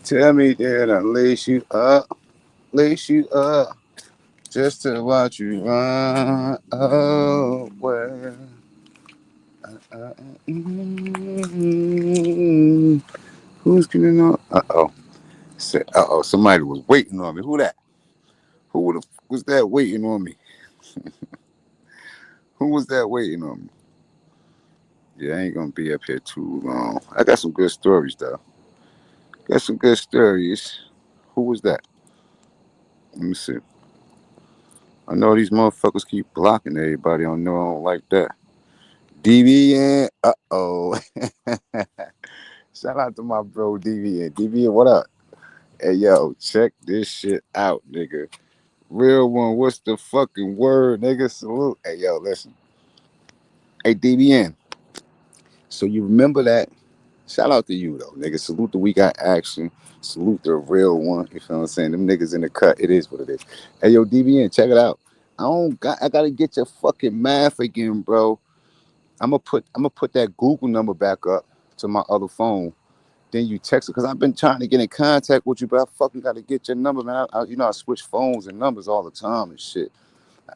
Tell me that I lace you up, just to watch you run away. Mm, Who's getting on? Somebody was waiting on me. Who that? Who the f- was that waiting on me? Who was that waiting on me? Yeah, I ain't gonna be up here too long. I got some good stories though. Got some good stories. Who was that? Let me see. I know these motherfuckers keep blocking everybody. I know I don't like that. DVN. Shout out to my bro DVN. DVN, what up? Hey yo, check this shit out, nigga. Real one, what's the fucking word, nigga? Salute. Hey yo, listen. Hey DVN. So you remember that? Shout out to you though, nigga. Salute the We Got Action. Salute the real one. You feel what I'm saying? Them niggas in the cut. It is what it is. Hey yo, DVN, check it out. I gotta get your fucking math again, bro. I'm gonna put that Google number back up to my other phone. Then you text it because I've been trying to get in contact with you, but I fucking gotta get your number, man. I switch phones and numbers all the time and shit.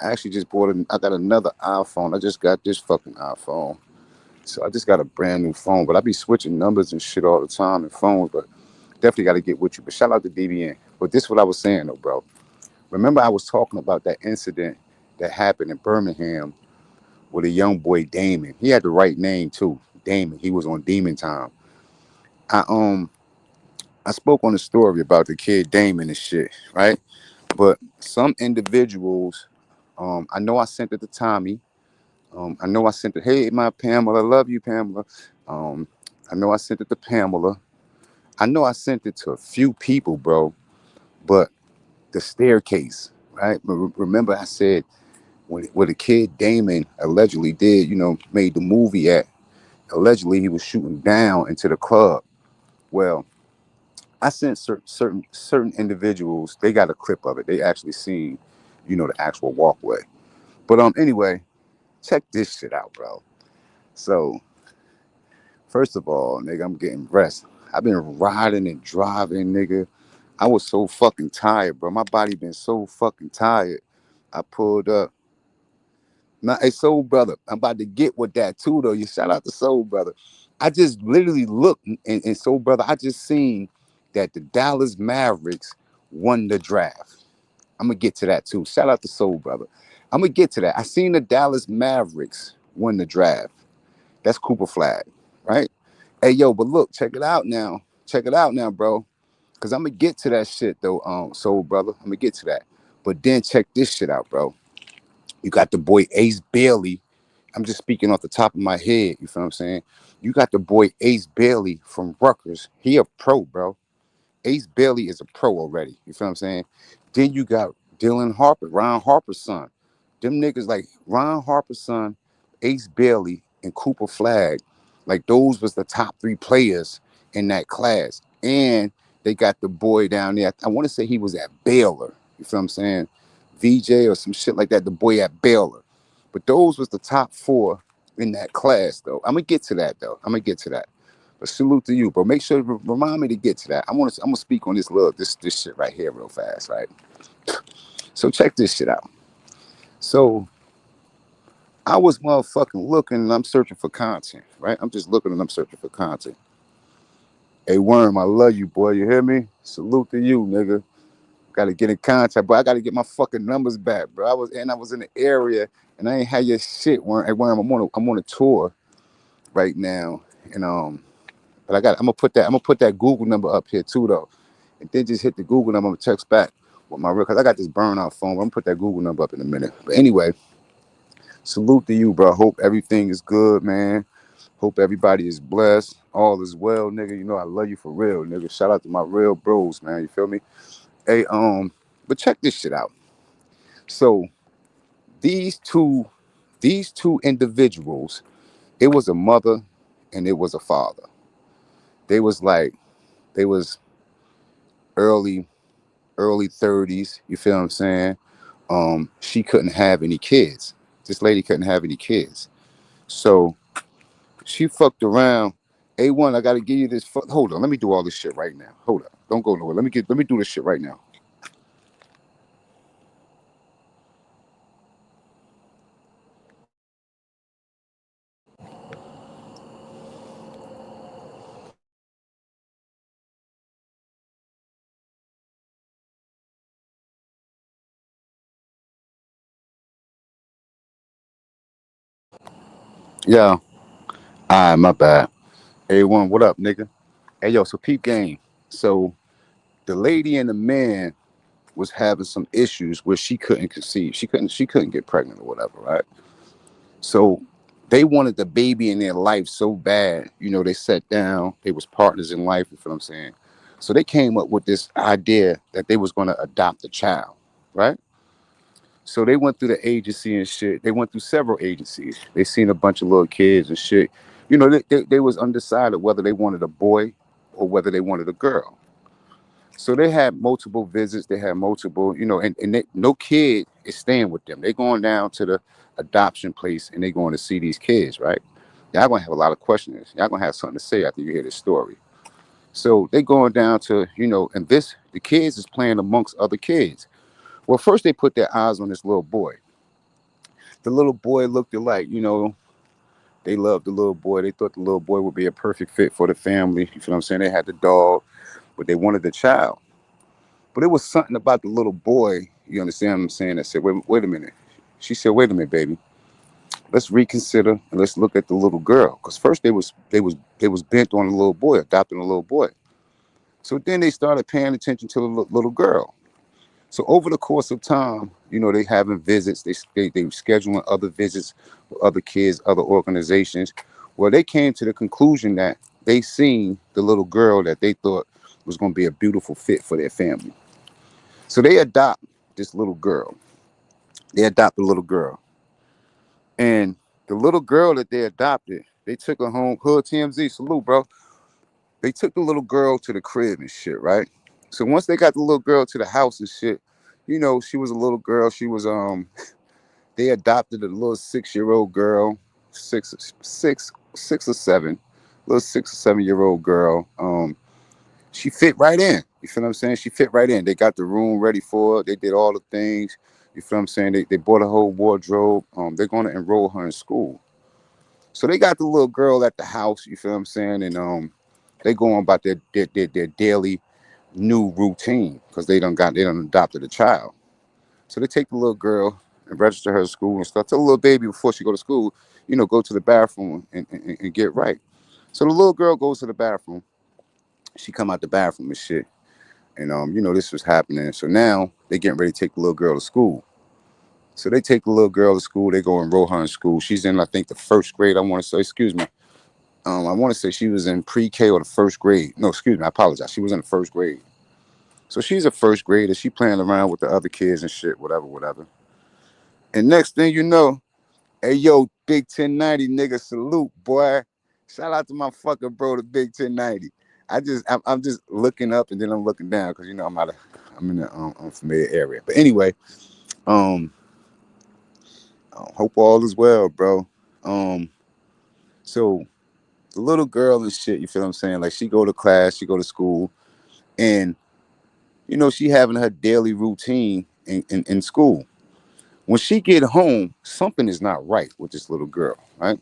I actually just I got another iPhone. I just got this fucking iPhone. So I just got a brand new phone, but I be switching numbers and shit all the time and phones, but definitely got to get with you. But shout out to DBN. But this is what I was saying though, bro. Remember I was talking about that incident that happened in Birmingham with a young boy Damon. He had the right name too, Damon. He was on Demon Time. I um I spoke on the story about the kid Damon and shit, right? But some individuals, I know I sent it to Tommy. I know I sent it. Hey, my Pamela, love you, Pamela. Um, I know I sent it to Pamela. I know I sent it to a few people, bro. But the staircase, right? Remember, I said when what the kid Damon allegedly did, made the movie at. Allegedly, he was shooting down into the club. Well, I sent certain individuals. They got a clip of it. They actually seen, the actual walkway. But anyway, check this shit out, bro. So first of all, nigga, I'm getting rest. I've been riding and driving, nigga. I was so fucking tired, bro. My body been so fucking tired. I pulled up. Now, hey, Soul Brother, I'm about to get with that too, though. You shout out to Soul Brother. I just literally looked, and Soul Brother, I just seen that the Dallas Mavericks won the draft. I'm gonna get to that too. Shout out to Soul Brother. I'm gonna get to that. I seen the Dallas Mavericks win the draft. That's Cooper Flag, right? Hey, yo, but look, check it out now. Check it out now, bro. Cause I'm gonna get to that shit though, Soul Brother. I'm gonna get to that. But then check this shit out, bro. You got the boy Ace Bailey. I'm just speaking off the top of my head. You feel what I'm saying? You got the boy Ace Bailey from Rutgers. He a pro, bro. Ace Bailey is a pro already. You feel what I'm saying? Then you got Dylan Harper, Ron Harper's son. Them niggas like Ron Harper's son, Ace Bailey, and Cooper Flag. Like those was the top three players in that class. And they got the boy down there. I want to say he was at Baylor. You feel what I'm saying? VJ or some shit like that. The boy at Baylor. But those was the top four in that class, though. I'm gonna get to that, though. I'm gonna get to that. But salute to you, bro. Make sure to remind me to get to that. I'm gonna speak on this shit right here real fast, right? So check this shit out. So I was motherfucking looking and I'm searching for content, right? I'm just looking and I'm searching for content. Hey Worm, I love you, boy. You hear me? Salute to you, nigga. Gotta get in contact, bro. I gotta get my fucking numbers back, bro. I was in the area and I ain't had your shit, Worm. Hey Worm, I'm on a tour right now. And but I'm gonna put that Google number up here too though. And then just hit the Google number. I'm gonna text back with my real, cause I got this burnout phone. I'm gonna put that Google number up in a minute. But anyway, salute to you, bro. Hope everything is good, man. Hope everybody is blessed. All is well, nigga. You know I love you for real, nigga. Shout out to my real bros, man. You feel me? Hey, but check this shit out. So these two, these two individuals, it was a mother and it was a father. They was like, they was early, early 30s. You feel what I'm saying? She couldn't have any kids. This lady couldn't have any kids. So she fucked around A1, I gotta give you this. Hold on, let me do all this shit right now. Hold up, don't go nowhere. Let me do this shit right now. Yeah, alright, my bad. A1, what up, nigga? Hey yo, so peep game. So the lady and the man was having some issues where she couldn't conceive. She couldn't get pregnant or whatever, right? So they wanted the baby in their life so bad. They sat down, they was partners in life, you feel what I'm saying? So they came up with this idea that they was gonna adopt a child, right? So they went through the agency and shit. They went through several agencies. They seen a bunch of little kids and shit. They was undecided whether they wanted a boy or whether they wanted a girl. So they had multiple visits. They had multiple, no kid is staying with them. They going down to the adoption place and they going to see these kids, right? Y'all gonna have a lot of questions. Y'all gonna have something to say after you hear this story. So they going down to, and the kids is playing amongst other kids. Well, first they put their eyes on this little boy. The little boy looked alike, they loved the little boy. They thought the little boy would be a perfect fit for the family. You feel what I'm saying? They had the dog, but they wanted the child. But it was something about the little boy, you understand what I'm saying, that said, wait a minute. She said, wait a minute, baby. Let's reconsider and let's look at the little girl. Because first they was bent on the little boy, adopting a little boy. So then they started paying attention to the little girl. So over the course of time, they having visits, they scheduling other visits with other kids, other organizations. Well, they came to the conclusion that they seen the little girl that they thought was going to be a beautiful fit for their family. So they adopt this little girl. They adopt the little girl. And the little girl that they adopted, they took her home. Hood TMZ, salute, bro. They took the little girl to the crib and shit, right? So once they got the little girl to the house and shit, she was a little girl. She was they adopted a little 6-year-old girl, six or seven, little 6 or 7 year old girl. She fit right in. You feel what I'm saying? She fit right in. They got the room ready for her. They did all the things. You feel what I'm saying? They bought a whole wardrobe. They're going to enroll her in school. So they got the little girl at the house. You feel what I'm saying? And they go on about their daily new routine because they done adopted a child. So they take the little girl and register her at school and stuff. Tell the little baby before she go to school, go to the bathroom and get right. So the little girl goes to the bathroom. She come out the bathroom and shit. And this was happening. So now they getting ready to take the little girl to school. So they take the little girl to school. They go enroll her in school. She's in, I think, the first grade. I want to say, excuse me. I want to say she was in pre-K or the first grade. No, excuse me. I apologize. She was in the first grade. So she's a first grader. She playing around with the other kids and shit, whatever, whatever. And next thing you know, hey yo, Big 1090 nigga, salute, boy. Shout out to my fucking bro, the Big 1090. I'm just looking up and then I'm looking down because I'm in an unfamiliar area. But anyway, um, hope all is well, bro. Um, so the little girl and shit, you feel what I'm saying? Like she go to class, she go to school, and she having her daily routine in school. When she get home, something is not right with this little girl, right?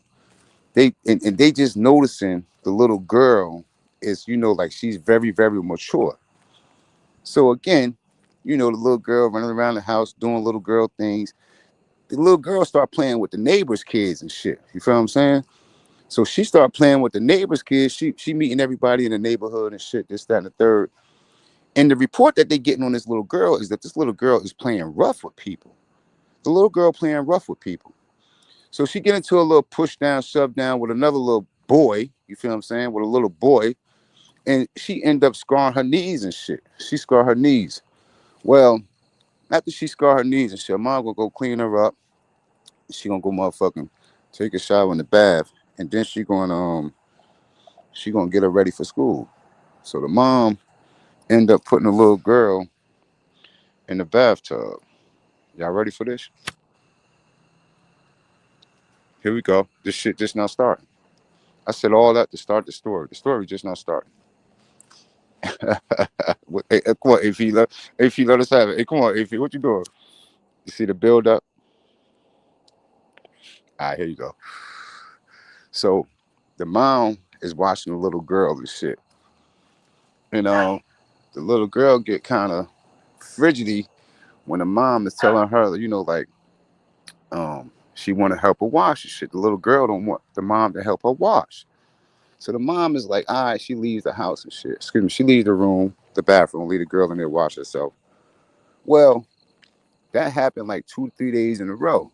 And they just noticing the little girl is, like she's very, very mature. So again, the little girl running around the house doing little girl things. The little girl start playing with the neighbors' kids and shit. You feel what I'm saying? So she start playing with the neighbors' kids. She meeting everybody in the neighborhood and shit, this, that, and the third. And the report that they getting on this little girl is that this little girl is playing rough with people. The little girl playing rough with people. So she get into a little push down, shove down with another little boy, you feel what I'm saying, with a little boy, and she end up scarring her knees and shit. She scarred her knees. Well, after she scarred her knees and shit, her mom gonna go clean her up. She gonna go motherfucking take a shower in the bath, and then she gonna get her ready for school. So the mom end up putting the little girl in the bathtub. Y'all ready for this? Here we go. This shit just now starting. I said all that to start the story. The story just not starting. Come on, if you let us have it. Hey, come on, if what you doing? You see the build up? All right, here you go. So the mom is watching the little girl and shit. You know, the little girl get kind of frigidy when the mom is telling her, like, she want to help her wash and shit. The little girl don't want the mom to help her wash. So the mom is like, all right, she leaves the house and shit. Excuse me, she leaves the room, the bathroom, leave the girl in there wash herself. Well, that happened like 2, 3 days in a row.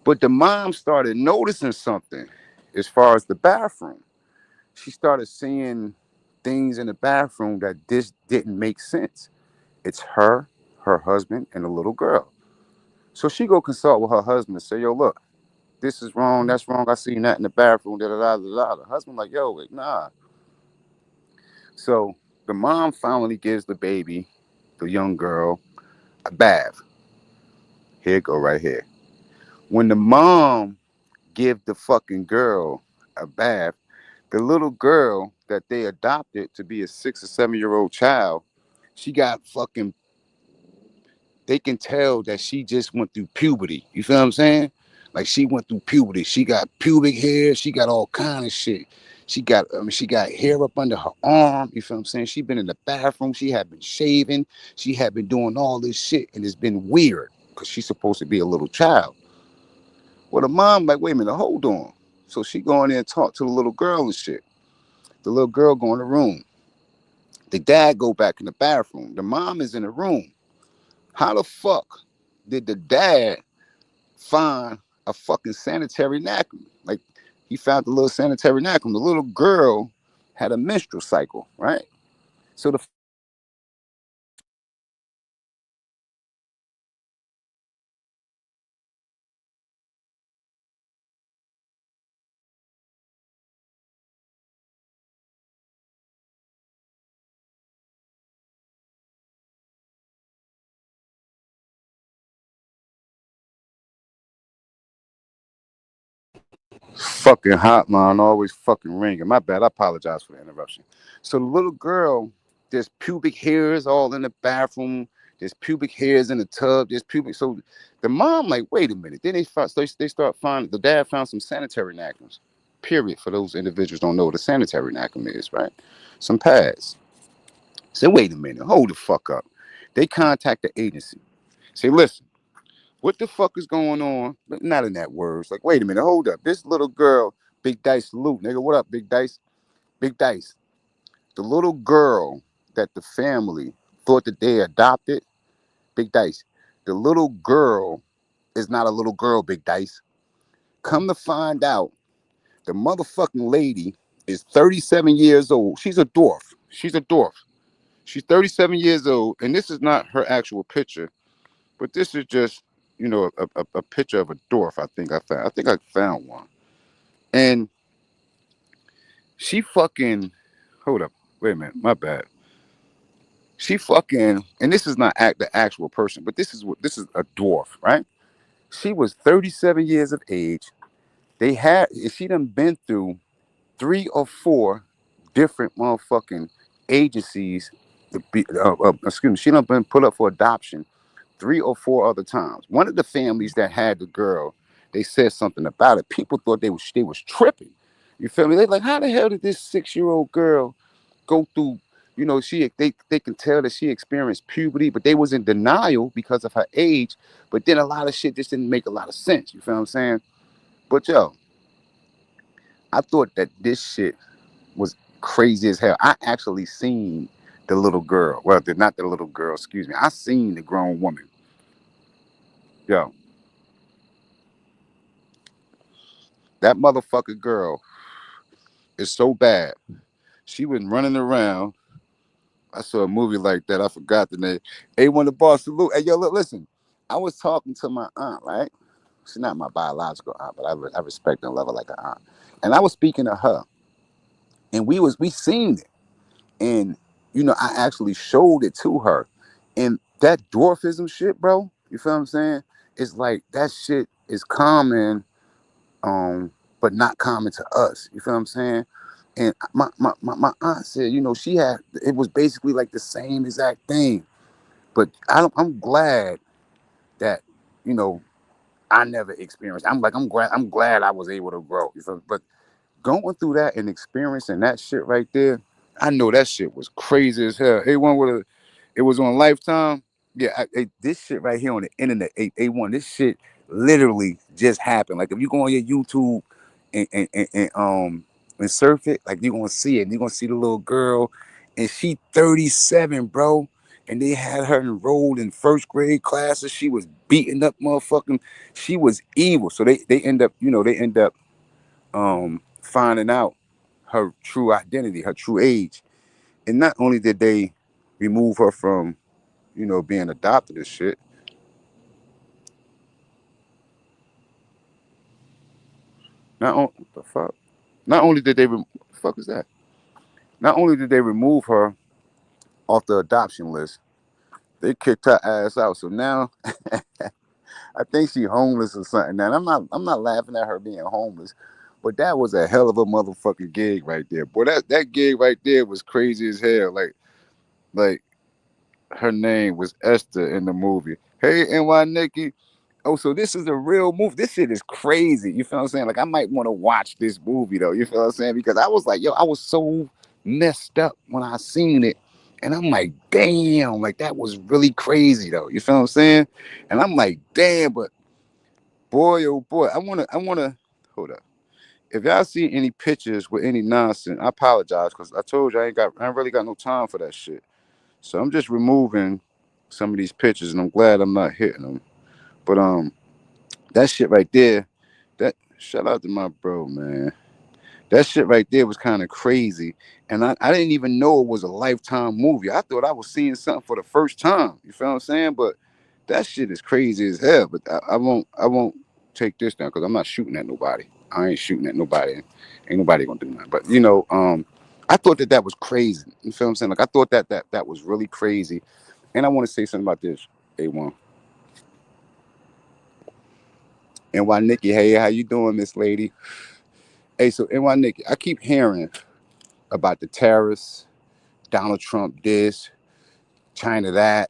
But the mom started noticing something as far as the bathroom. She started seeing things in the bathroom that this didn't make sense. It's her husband, and the little girl. So she go consult with her husband and say, yo, look, this is wrong, that's wrong. I seen that in the bathroom, da da da da. The husband like, yo, wait, nah. So the mom finally gives the baby, the young girl, a bath. Here it go right here. When the mom give the fucking girl a bath, the little girl that they adopted to be a 6 or 7 year old child, she got fucking. They can tell that she just went through puberty. You feel what I'm saying? Like she went through puberty. She got pubic hair. She got all kind of shit. She got hair up under her arm. You feel what I'm saying? She been in the bathroom. She had been shaving. She had been doing all this shit, and it's been weird because she's supposed to be a little child. Well, the mom like, wait a minute, hold on. So she go in there and talk to the little girl and shit. The little girl go in the room. The dad go back in the bathroom. The mom is in the room. How the fuck did the dad find a fucking sanitary napkin? Like he found the little sanitary napkin. The little girl had a menstrual cycle, right? So the fucking hotline always fucking ringing. My bad. I apologize for the interruption. So the little girl, there's pubic hairs all in the bathroom. There's pubic hairs in the tub. There's pubic. So the mom like, wait a minute. Then they start finding. The dad found some sanitary napkins. Period. For those individuals don't know what a sanitary napkin is, right? Some pads. Say, wait a minute. Hold the fuck up. They contact the agency. Say, listen. What the fuck is going on? But not in that words. Like, wait a minute, hold up. This little girl, Big Dice salute, nigga. What up, Big Dice? Big Dice. The little girl that the family thought that they adopted, Big Dice. The little girl is not a little girl, Big Dice. Come to find out, the motherfucking lady is 37 years old. She's a dwarf. She's a dwarf. She's 37 years old, and this is not her actual picture. But this is just, a picture of a dwarf. I think I found. I think I found one. And she fucking. Hold up. Wait a minute. My bad. She fucking. And this is not the actual person, but this is a dwarf, right? She was 37 years of age. They had. She done been through 3 or 4 different motherfucking agencies. Excuse me. She done been put up for adoption 3 or 4 other times. One of the families that had the girl, they said something about it. People thought they was tripping. You feel me? They like, how the hell did this 6 year old girl go through? They can tell that she experienced puberty, but they was in denial because of her age. But then a lot of shit just didn't make a lot of sense. You feel what I'm saying? But yo, I thought that this shit was crazy as hell. I actually seen the little girl. Well, not the little girl. Excuse me. I seen the grown woman. Yo, that motherfucker girl is so bad. She was running around. I saw a movie like that. I forgot the name. A1 the boss salute. Hey, yo, look, listen. I was talking to my aunt, right? She's not my biological aunt, but I respect and love her like an aunt. And I was speaking to her, and we seen it, and I actually showed it to her, and that dwarfism shit, bro. You feel what I'm saying? It's like that shit is common. but not common to us. You feel what I'm saying? And my aunt said, you know, she had it was basically like the same exact thing. But I'm glad that, you know, I never experienced. I'm glad I was able to grow. You feel? But going through that and experiencing that shit right there, I know that shit was crazy as hell. A1 with a, it was on Lifetime. Yeah, this shit right here on the internet, A1, this shit literally just happened. Like if you go on your YouTube and surf it, like you're gonna see it. And you're gonna see the little girl, and she 37, bro. And they had her enrolled in first grade classes. She was beating up motherfucking. She was evil. So they end up, you know, they end up finding out her true identity, her true age. And not only did they remove her from, you know, being adopted and shit, what the fuck? Not only did the fuck is that? Not only did they remove her off the adoption list, they kicked her ass out. So now I think she homeless or something. Now I'm not laughing at her being homeless, but that was a hell of a motherfucking gig right there. Boy, that gig right there was crazy as hell. Like her name was Esther in the movie. Hey, NY Nikki. Oh, so this is a real movie. This shit is crazy. You feel what I'm saying? Like, I might want to watch this movie, though. You feel what I'm saying? Because I was like, yo, I was so messed up when I seen it. And I'm like, damn, like, that was really crazy, though. You feel what I'm saying? And I'm like, damn, but boy, oh boy, hold up. If y'all see any pictures with any nonsense, I apologize because I told you I ain't really got no time for that shit. So I'm just removing some of these pictures, and I'm glad I'm not hitting them. But that shit right there, that shout out to my bro, man. That shit right there was kind of crazy, and I didn't even know it was a Lifetime movie. I thought I was seeing something for the first time. You feel what I'm saying? But that shit is crazy as hell. But I won't take this down because I'm not shooting at nobody. I ain't shooting at nobody. Ain't nobody gonna do nothing. But you know, I thought that was crazy. You feel what I'm saying? Like I thought that was really crazy. And I want to say something about this, A1. NY Nikki, hey, how you doing, Miss Lady? Hey, so NY Nikki, I keep hearing about the terrorists, Donald Trump this, China that,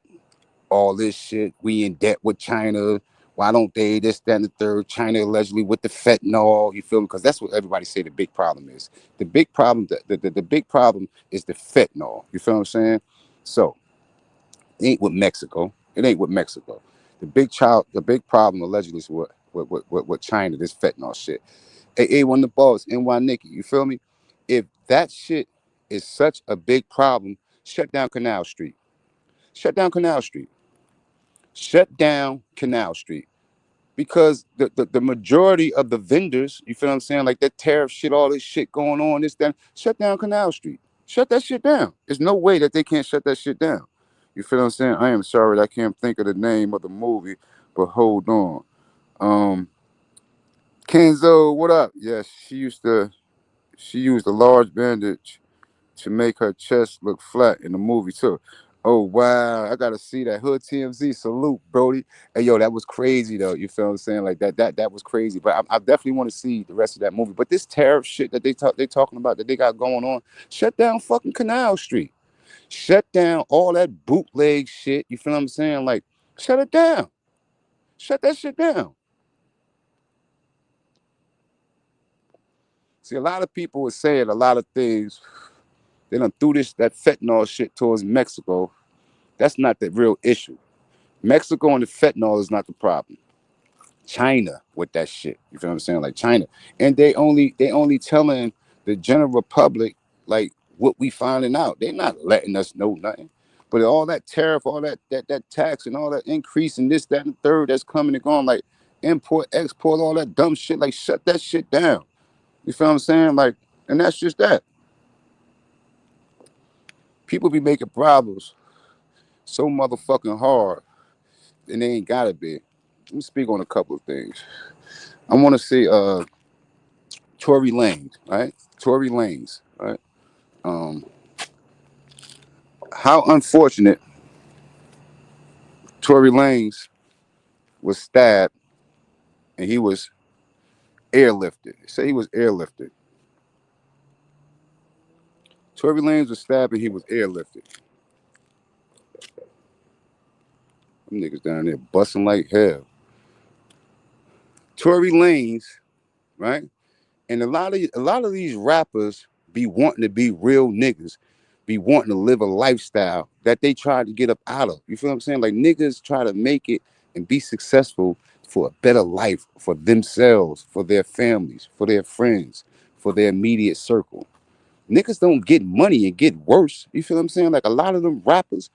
all this shit. We in debt with China. Why don't they this, that, and the third? China allegedly with the fentanyl. You feel me? Because that's what everybody say the big problem is. The big problem, the big problem is the fentanyl. You feel what I'm saying? So it ain't with Mexico. It ain't with Mexico. The big problem allegedly is what China, this fentanyl shit. A1 the boss, NY Nikki. You feel me? If that shit is such a big problem, shut down Canal Street. Shut down Canal Street. Shut down Canal Street. Because the majority of the vendors, you feel what I'm saying? Like that tariff shit, all this shit going on, this, that, shut down Canal Street. Shut that shit down. There's no way that they can't shut that shit down. You feel what I'm saying? I am sorry that I can't think of the name of the movie, but hold on. Um, Kenzo, what up? Yes, she used a large bandage to make her chest look flat in the movie too. Oh wow, I gotta see that. Hood TMZ, salute, Brody. Hey yo, that was crazy though. You feel what I'm saying? Like that was crazy. But I definitely want to see the rest of that movie. But this tariff shit that they talking about that they got going on, shut down fucking Canal Street. Shut down all that bootleg shit. You feel what I'm saying? Like, shut it down. Shut that shit down. See, a lot of people were saying a lot of things. They done threw that fentanyl shit towards Mexico. That's not the real issue. Mexico and the fentanyl is not the problem. China with that shit. You feel what I'm saying? Like China. And they only telling the general public like what we finding out. They're not letting us know nothing. But all that tariff, all that tax and all that increase and this, that, and the third that's coming and going, like import, export, all that dumb shit, like shut that shit down. You feel what I'm saying? Like, and that's just that. People be making problems so motherfucking hard, and they ain't gotta be. Let me speak on a couple of things. I want to say, Tory Lanez, right? Tory Lanez, right? Um, how unfortunate Tory Lanez was stabbed, and he was airlifted. Say he was airlifted. Tory Lanez was stabbed and he was airlifted. Them niggas down there busting like hell. Tory Lanez, right? And a lot of these rappers be wanting to be real niggas, be wanting to live a lifestyle that they try to get up out of. You feel what I'm saying? Like niggas try to make it and be successful for a better life for themselves, for their families, for their friends, for their immediate circle. Niggas don't get money and get worse. You feel what I'm saying? Like a lot of them rappers,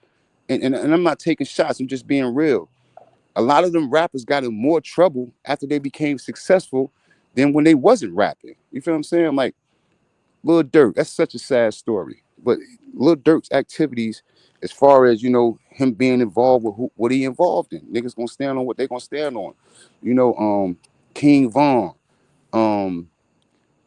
and I'm not taking shots, I'm just being real. A lot of them rappers got in more trouble after they became successful than when they wasn't rapping. You feel what I'm saying? Like Lil Durk, that's such a sad story. But Lil Durk's activities, as far as him being involved with what he involved in, niggas gonna stand on what they gonna stand on. You know, King Von, um,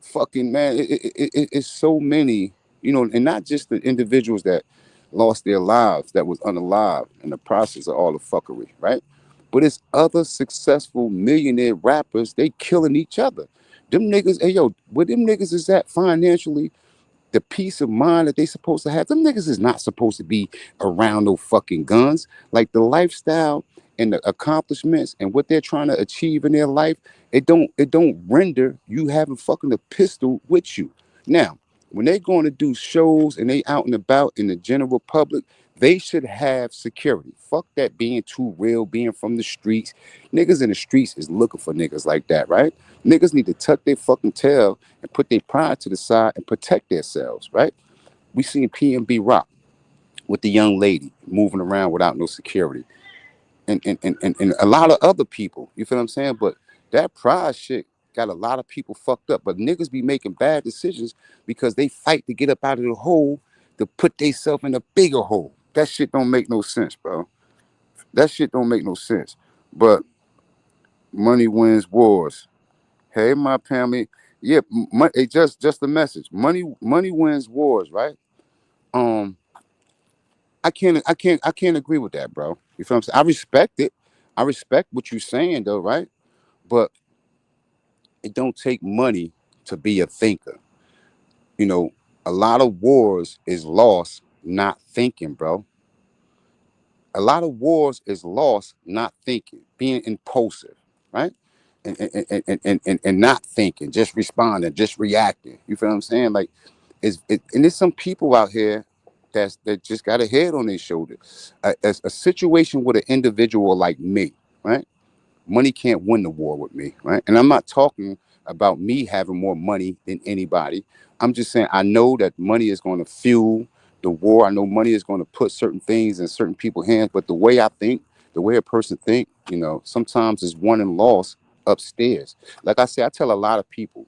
fucking man, it's so many, and not just the individuals that lost their lives, that was unalive in the process of all the fuckery, right? But it's other successful millionaire rappers, they killing each other. Them niggas, hey yo, where them niggas is at financially, the peace of mind that they supposed to have. Them niggas is not supposed to be around no fucking guns. Like the lifestyle and the accomplishments and what they're trying to achieve in their life, it don't render you having fucking a pistol with you. Now, when they going to do shows and they out and about in the general public, they should have security. Fuck that being too real, being from the streets. Niggas in the streets is looking for niggas like that, right? Niggas need to tuck their fucking tail and put their pride to the side and protect themselves, right? We seen PNB Rock with the young lady moving around without no security. And a lot of other people, you feel what I'm saying? But that pride shit got a lot of people fucked up. But niggas be making bad decisions because they fight to get up out of the hole to put themselves in a bigger hole. That shit don't make no sense, bro. That shit don't make no sense. But money wins wars. Hey, my family. Yeah, just a message. Money wins wars, right? Um, I can't agree with that, bro. You feel what I'm saying? I respect it. I respect what you're saying, though, right? But it don't take money to be a thinker. You know, a lot of wars is lost not thinking, bro. A lot of wars is lost not thinking, being impulsive, right? And not thinking, just responding, just reacting. You feel what I'm saying? Like, and there's some people out here that just got a head on their shoulder. A situation with an individual like me, right? Money can't win the war with me, right? And I'm not talking about me having more money than anybody. I'm just saying I know that money is going to fuel the war. I know money is going to put certain things in certain people's hands. But the way I think, the way a person think, sometimes is won and lost upstairs. Like I say, I tell a lot of people,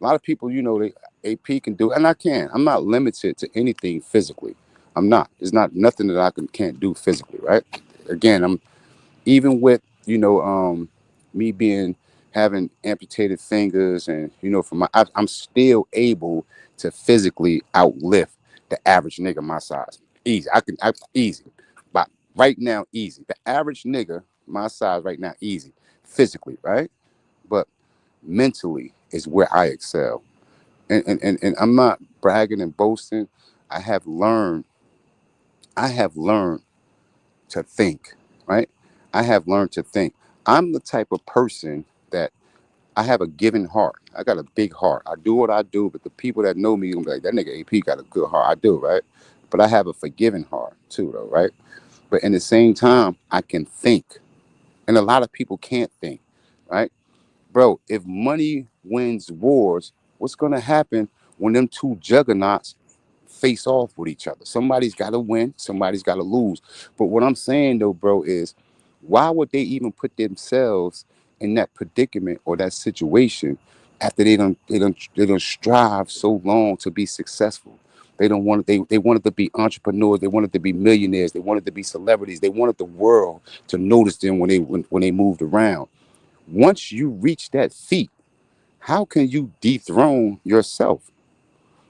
they AP can do, and I can. I'm not limited to anything physically. I'm not. There's not nothing that can't do physically, right? Again, I'm even with me being having amputated fingers, and I'm still able to physically outlift the average nigga my size. Easy, easy, but right now easy. The average nigga my size right now easy, physically, right? But mentally is where I excel, and I'm not bragging and boasting. I have learned. I have learned to think, right? I have learned to think. I'm the type of person that I have a giving heart. I got a big heart. I do what I do, but the people that know me gonna be like, that nigga AP got a good heart. I do, right? But I have a forgiving heart too, though, right? But in the same time, I can think. And a lot of people can't think, right? Bro, if money wins wars, what's gonna happen when them two juggernauts face off with each other? Somebody's got to win, somebody's got to lose. But what I'm saying though, bro, is why would they even put themselves in that predicament or that situation after they don't strive so long to be successful? They wanted to be entrepreneurs, they wanted to be millionaires, they wanted to be celebrities, they wanted the world to notice them when they moved around. Once you reach that feat, how can you dethrone yourself?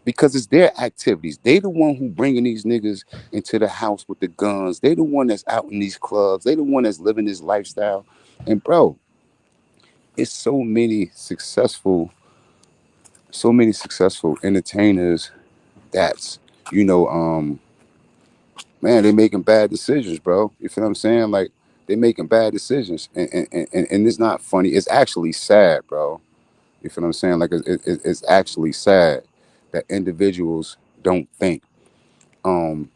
Because it's their activities. They the one who bringing these niggas into the house with the guns. They the one that's out in these clubs. They the one that's living this lifestyle. And bro, it's so many successful entertainers that's, you know, man, they making bad decisions, bro. You feel what I'm saying? Like they making bad decisions, and it's not funny. It's actually sad, bro. You feel what I'm saying? Like it's actually sad that individuals don't think. Um,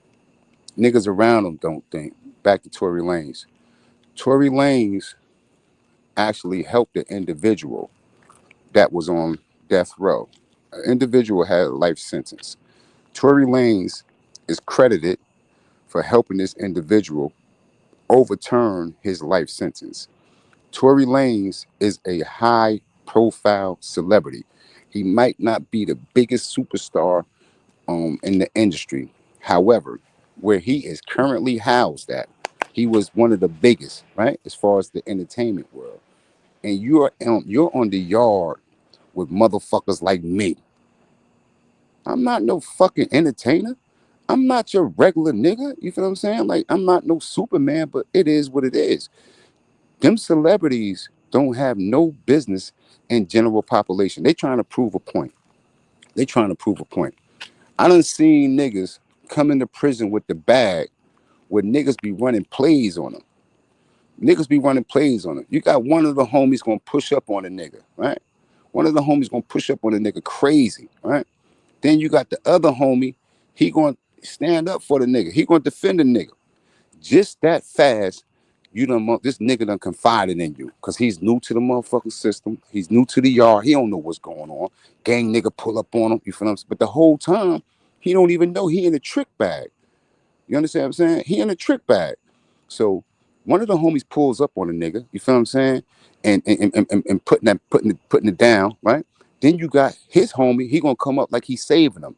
Niggas around them don't think. Back to Tory Lanez. Tory Lanez actually helped the individual that was on death row. An individual had a life sentence. Tory Lanez is credited for helping this individual overturn his life sentence. Tory Lanez is a high profile celebrity. He might not be the biggest superstar in the industry. However, where he is currently housed at, he was one of the biggest, right, as far as the entertainment world. And you're on the yard with motherfuckers like me. I'm not no fucking entertainer. I'm not your regular nigga. You feel what I'm saying? Like I'm not no Superman, but it is what it is. Them celebrities don't have no business in general population. They trying to prove a point. They trying to prove a point. I done seen niggas come into prison with the bag where niggas be running plays on them. Niggas be running plays on them. You got one of the homies gonna push up on a nigga, right? One of the homies gonna push up on a nigga crazy, right? Then you got the other homie, he gonna stand up for the nigga. He gonna defend the nigga. Just that fast, this nigga done confided in you. Cause he's new to the motherfucking system. He's new to the yard. He don't know what's going on. Gang nigga pull up on him. You feel what I'm saying? But the whole time, he don't even know he in a trick bag. You understand what I'm saying? He in a trick bag. So one of the homies pulls up on a nigga, you feel what I'm saying? And putting it down, right? Then you got his homie, he gonna come up like he's saving him.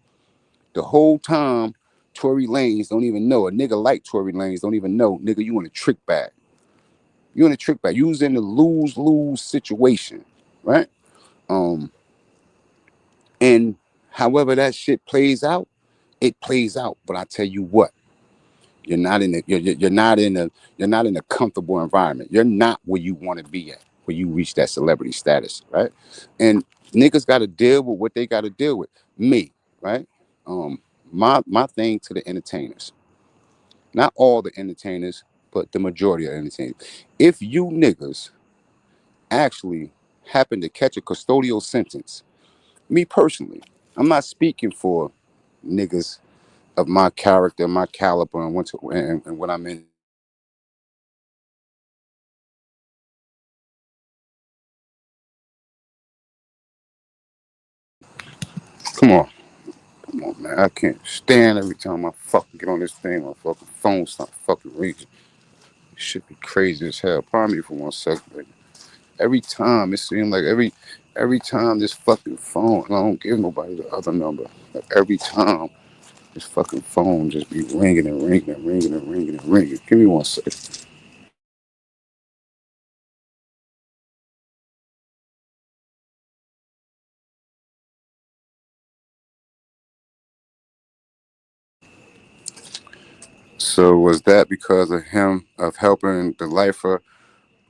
The whole time, Tory Lanez don't even know. A nigga like Tory Lanez don't even know, nigga, you in a trick bag. You in a trick bag. You was in a lose-lose situation, right? Um, and however that shit plays out, it plays out. But I tell you what, you're not in a comfortable environment. You're not where you want to be at when you reach that celebrity status, right? And niggas got to deal with what they got to deal with. Me, right? Um, my thing to the entertainers, not all the entertainers, but the majority of entertainers. If you niggas actually happen to catch a custodial sentence, me personally, I'm not speaking for niggas of my character, my caliber, and what I'm in. Come on. Come on, man. I can't stand every time I fucking get on this thing, my fucking phone start fucking ringing. Shit be crazy as hell. Pardon me for 1 second, baby. Every time it seems like every time this fucking phone, and I don't give nobody the other number. Like every time this fucking phone just be ringing and ringing and ringing and ringing and ringing. Give me 1 second. So was that because of him of helping the lifer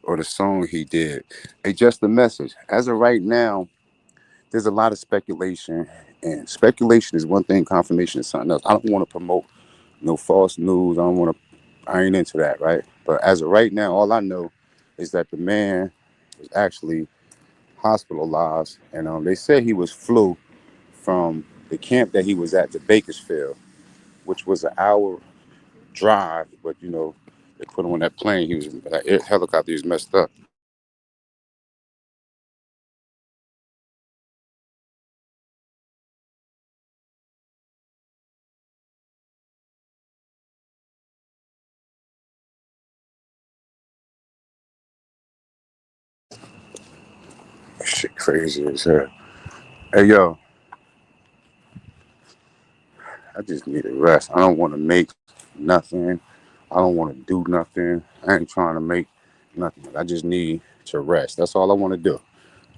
or the song he did? Hey, just the message. As of right now, there's a lot of speculation, and speculation is one thing, confirmation is something else. I don't want to promote no false news. I don't want to. I ain't into that, right? But as of right now, all I know is that the man was actually hospitalized, and they said he was flu from the camp that he was at to Bakersfield, which was an hour drive. But they put him on that plane. That helicopter. He was messed up. Shit, crazy as hell. Hey, yo, I just need a rest. I don't want to make nothing. I don't want to do nothing. I ain't trying to make nothing. I just need to rest. That's all I want to do.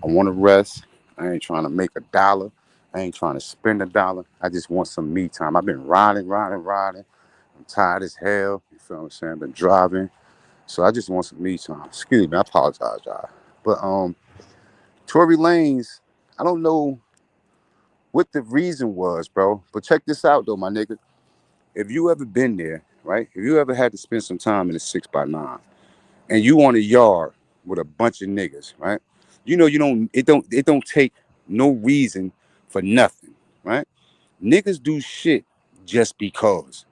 I want to rest. I ain't trying to make a dollar. I ain't trying to spend a dollar. I just want some me time. I've been riding. I'm tired as hell. You feel what I'm saying? Been driving. So I just want some me time. Excuse me. I apologize, y'all. But Tory Lanez, I don't know what the reason was, bro. But check this out though, my nigga. If you ever been there, right? If you ever had to spend some time in a 6x9 and you on a yard with a bunch of niggas, right? You know it don't take no reason for nothing, right? Niggas do shit just because.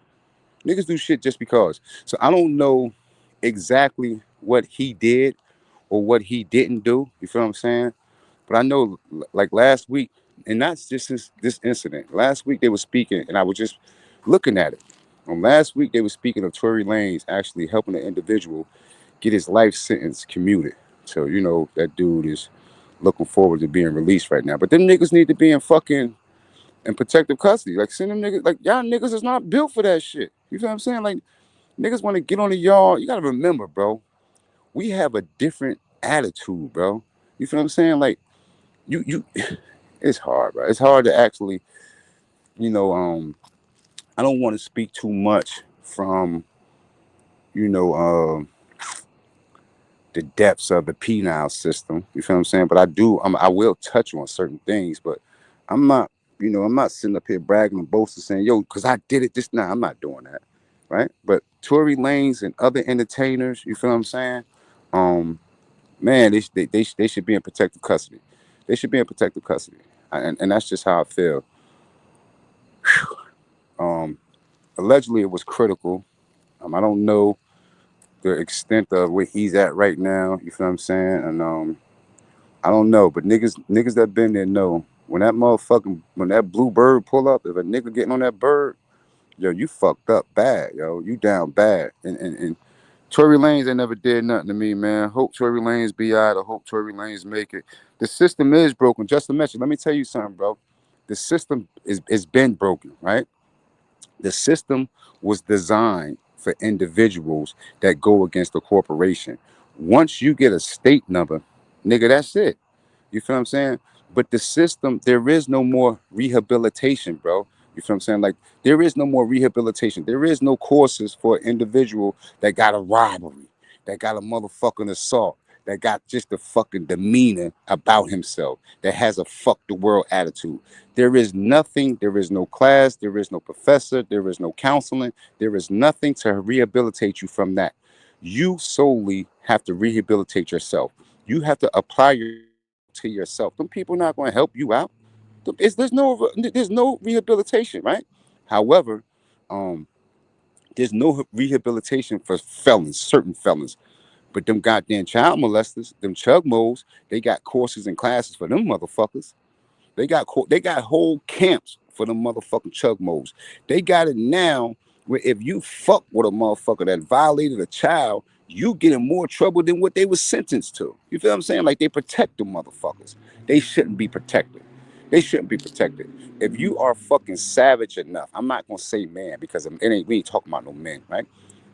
Niggas do shit just because. So I don't know exactly what he did or what he didn't do. You feel what I'm saying? But I know, like last week, and not just this incident. Last week they were speaking, and I was just looking at it. Last week they were speaking of Tory Lanez actually helping an individual get his life sentence commuted. So that dude is looking forward to being released right now. But them niggas need to be in protective custody. Like send them niggas. Like y'all niggas is not built for that shit. You feel what I'm saying? Like niggas want to get on the yard. You gotta remember, bro. We have a different attitude, bro. You feel what I'm saying? Like you it's hard, bro. It's hard to actually, you know, um, I don't want to speak too much from, you know, the depths of the penile system. You feel what I'm saying? But I will touch on certain things, but I'm not, I'm not sitting up here bragging and boasting saying, yo, because I did it this. Nah, I'm not doing that, right? But Tory Lanez and other entertainers, you feel what I'm saying? Um, Man, they should be in protective custody. They should be in protective custody, and that's just how I feel. Um, Allegedly, it was critical. I don't know the extent of where he's at right now. You feel what I'm saying? And I don't know, but niggas that been there know when that blue bird pull up, if a nigga getting on that bird, yo, you fucked up bad, yo, you down bad. And Tory Lanez ain't never did nothing to me, man. Hope Tory Lanez be out. I hope Tory Lanez make it. The system is broken. Just to mention, let me tell you something, bro. The system is been broken, right? The system was designed for individuals that go against the corporation. Once you get a state number, nigga, that's it. You feel what I'm saying? But the system, there is no more rehabilitation, bro. You feel what I'm saying? Like, there is no more rehabilitation. There is no courses for an individual that got a robbery, that got a motherfucking assault, that got just a fucking demeanor about himself, that has a fuck the world attitude. There is nothing, there is no class, there is no professor, there is no counseling, there is nothing to rehabilitate you from that. You solely have to rehabilitate yourself. You have to apply yourself to yourself. Them people not going to help you out. There's no rehabilitation, right? However, um, there's no rehabilitation for felons, certain felons. But them goddamn child molesters, them chug moles, they got courses and classes for them motherfuckers. They got whole camps for them motherfucking chug moles. They got it now where if you fuck with a motherfucker that violated a child, you get in more trouble than what they were sentenced to. You feel what I'm saying? Like they protect them motherfuckers. They shouldn't be protected. They shouldn't be protected. If you are fucking savage enough, I'm not gonna say man because we ain't talking about no men, right?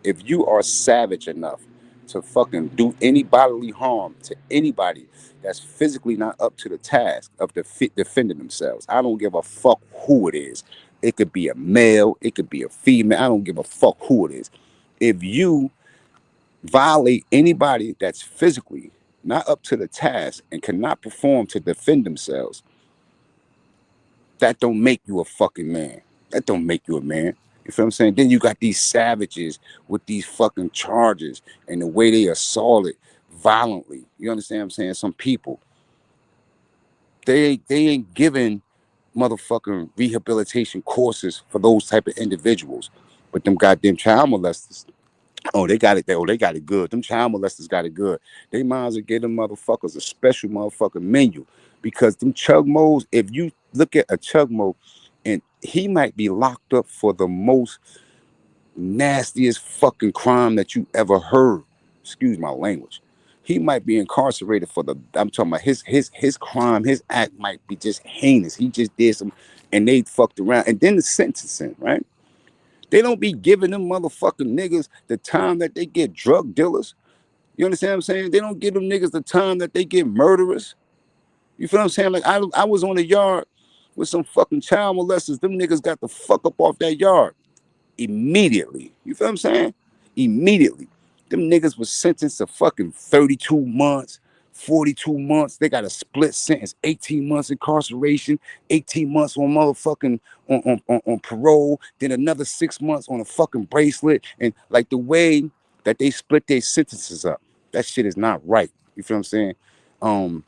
If you are savage enough to fucking do any bodily harm to anybody that's physically not up to the task of defending themselves. I don't give a fuck who it is. It could be a male, it could be a female. I don't give a fuck who it is. If you violate anybody that's physically not up to the task and cannot perform to defend themselves, that don't make you a fucking man. That don't make you a man. You feel what I'm saying? Then you got these savages with these fucking charges and the way they assaulted violently. You understand what I'm saying? Some people, they ain't giving motherfucking rehabilitation courses for those type of individuals. But them goddamn child molesters, oh, they got it. They got it good. Them child molesters got it good. They might as well give them motherfuckers a special motherfucking menu because them chug moles. If you look at a chug mole, and he might be locked up for the most nastiest fucking crime that you ever heard. Excuse my language. He might be incarcerated for the. I'm talking about his crime. His act might be just heinous. He just did some, and they fucked around. And then the sentencing, right? They don't be giving them motherfucking niggas the time that they get drug dealers. You understand what I'm saying? They don't give them niggas the time that they get murderers. You feel what I'm saying? Like I was on the yard with some fucking child molesters. Them niggas got the fuck up off that yard immediately. You feel what I'm saying? Immediately. Them niggas was sentenced to fucking 32 months, 42 months. They got a split sentence, 18 months incarceration, 18 months on motherfucking on parole, then another 6 months on a fucking bracelet. And like the way that they split their sentences up, that shit is not right. You feel what I'm saying? Um,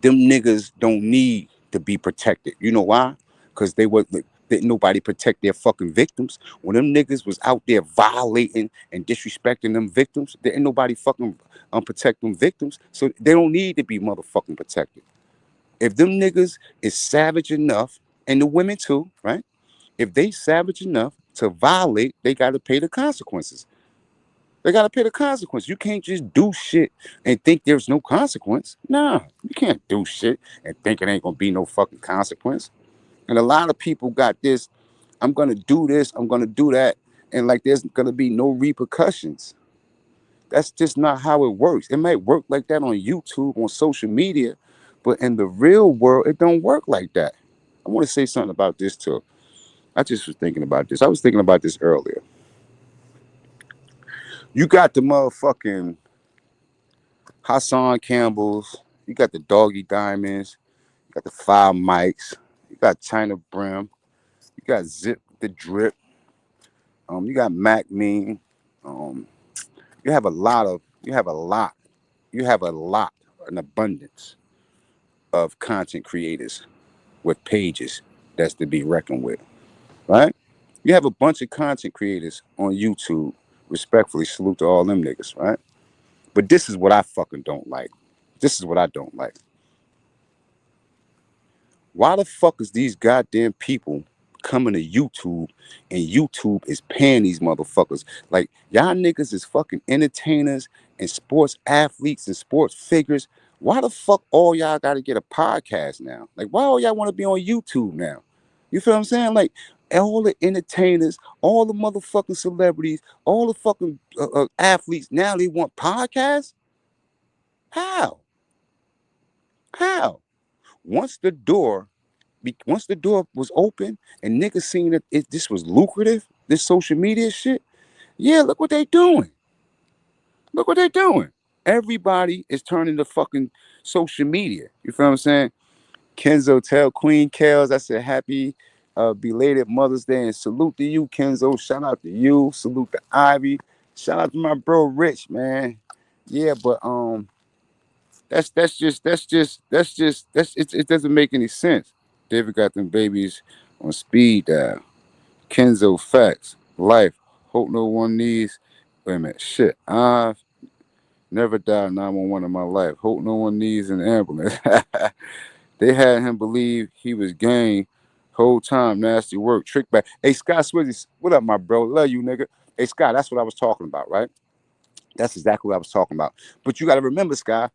them niggas don't need to be protected. You know why? Because didn't nobody protect their fucking victims. When them niggas was out there violating and disrespecting them victims, there ain't nobody fucking protect them victims. So they don't need to be motherfucking protected. If them niggas is savage enough, and the women too, right? If they savage enough to violate, they got to pay the consequences. They got to pay the consequence. You can't just do shit and think there's no consequence. Nah, you can't do shit and think it ain't gonna be no fucking consequence. And a lot of people got this, I'm gonna do this, I'm gonna do that, and like there's gonna be no repercussions. That's just not how it works. It might work like that on YouTube, on social media, but in the real world, it don't work like that. I want to say something about this too. I just was thinking about this. I was thinking about this earlier. You got the motherfucking Hassan Campbell's, you got the Doggy Diamonds, you got the Five Mics, you got China Brim, you got Zip the Drip, you got Mac Mean, um, you have a lot of, you have a lot, you have a lot, an abundance of content creators with pages that's to be reckoned with, right? You have a bunch of content creators on YouTube. Respectfully salute to all them niggas, right? But this is what I fucking don't like. This is what I don't like. Why the fuck is these goddamn people coming to YouTube and YouTube is paying these motherfuckers? Like, y'all niggas is fucking entertainers and sports athletes and sports figures. Why the fuck all y'all gotta get a podcast now? Like, why all y'all wanna be on YouTube now? You feel what I'm saying? Like, all the entertainers, all the motherfucking celebrities, all the fucking athletes, now they want podcasts? How? How? Once the door once the door was open and niggas seen that this was lucrative, this social media shit, yeah, look what they doing. Look what they doing. Everybody is turning to fucking social media. You feel what I'm saying? Kenzo tell Queen Kels, I said happy belated Mother's Day and salute to you, Kenzo. Shout out to you. Salute to Ivy. Shout out to my bro Rich, man. Yeah, but it doesn't make any sense. David got them babies on speed dial. Kenzo facts. Life. Hope no one needs. Wait a minute. Shit. I've never dialed 911 in my life. Hope no one needs an ambulance. They had him believe he was gang whole time. Nasty work. Trick back. Hey, Scott Swizzy. What up, my bro? Love you, nigga. Hey, Scott, that's what I was talking about, right? That's exactly what I was talking about. But you got to remember, Scott,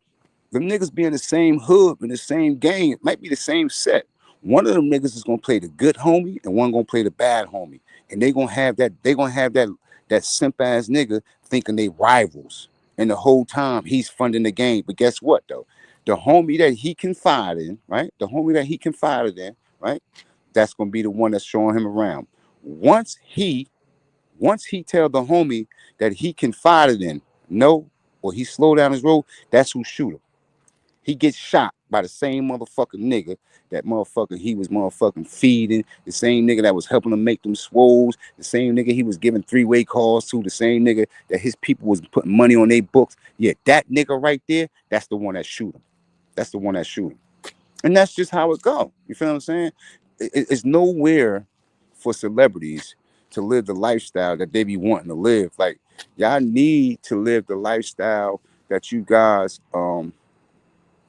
them niggas be in the same hood, in the same game. It might be the same set. One of them niggas is gonna play the good homie, and one gonna play the bad homie. And they gonna have that. They gonna have that simp ass nigga thinking they rivals. And the whole time he's funding the game. But guess what though? The homie that he confided in, right? The homie that he confided in, right? That's gonna be the one that's showing him around. Once he, once he tell the homie that he confided in no, or he slow down his roll, that's who shoot him. He gets shot by the same motherfucking nigga that motherfucker he was motherfucking feeding, the same nigga that was helping him make them swoles, the same nigga he was giving three-way calls to, the same nigga that his people was putting money on their books. Yeah, that nigga right there, that's the one that shoot him. That's the one that shoot him. And that's just how it go. You feel what I'm saying? It's nowhere for celebrities to live the lifestyle that they be wanting to live. Like, y'all need to live the lifestyle that you guys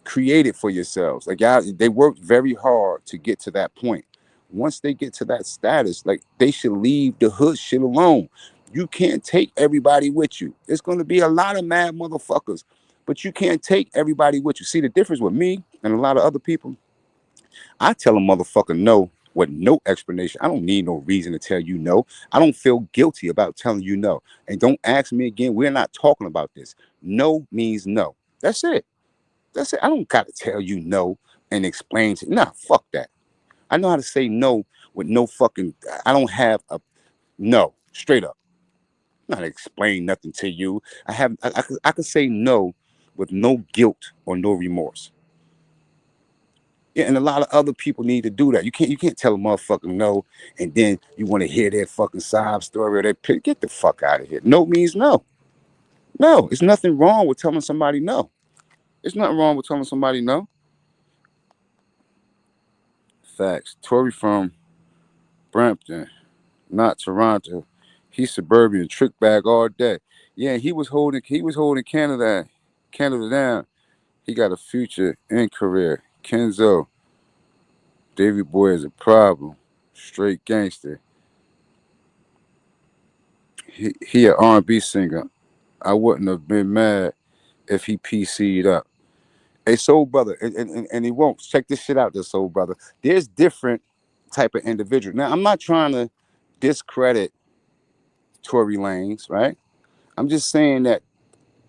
created for yourselves. Like y'all, they worked very hard to get to that point. Once they get to that status, like they should leave the hood shit alone. You can't take everybody with you. There's gonna be a lot of mad motherfuckers, but you can't take everybody with you. See the difference with me and a lot of other people? I tell a motherfucker no with no explanation. I don't need no reason to tell you no. I don't feel guilty about telling you no. And don't ask me again. We're not talking about this. No means no. That's it. That's it. I don't gotta tell you no and explain to nah, fuck that. I know how to say no with no fucking I don't have a no, straight up. I'm not explain nothing to you. I have I could say no with no guilt or no remorse. Yeah, and a lot of other people need to do that. You can't tell a motherfucker no, and then you want to hear their fucking sob story or their pit. Get the fuck out of here. No means no. No, it's nothing wrong with telling somebody no. It's nothing wrong with telling somebody no. Facts. Tory from Brampton, not Toronto. He's suburban, trick bag all day. Yeah, he was holding Canada down. He got a future and career. Kenzo, Davy Boy is a problem. Straight gangster. He an R&B singer. I wouldn't have been mad if he PC'd up. Hey, soul brother, and he won't. Check this shit out, this soul brother. There's different type of individual. Now, I'm not trying to discredit Tory Lanez, right? I'm just saying that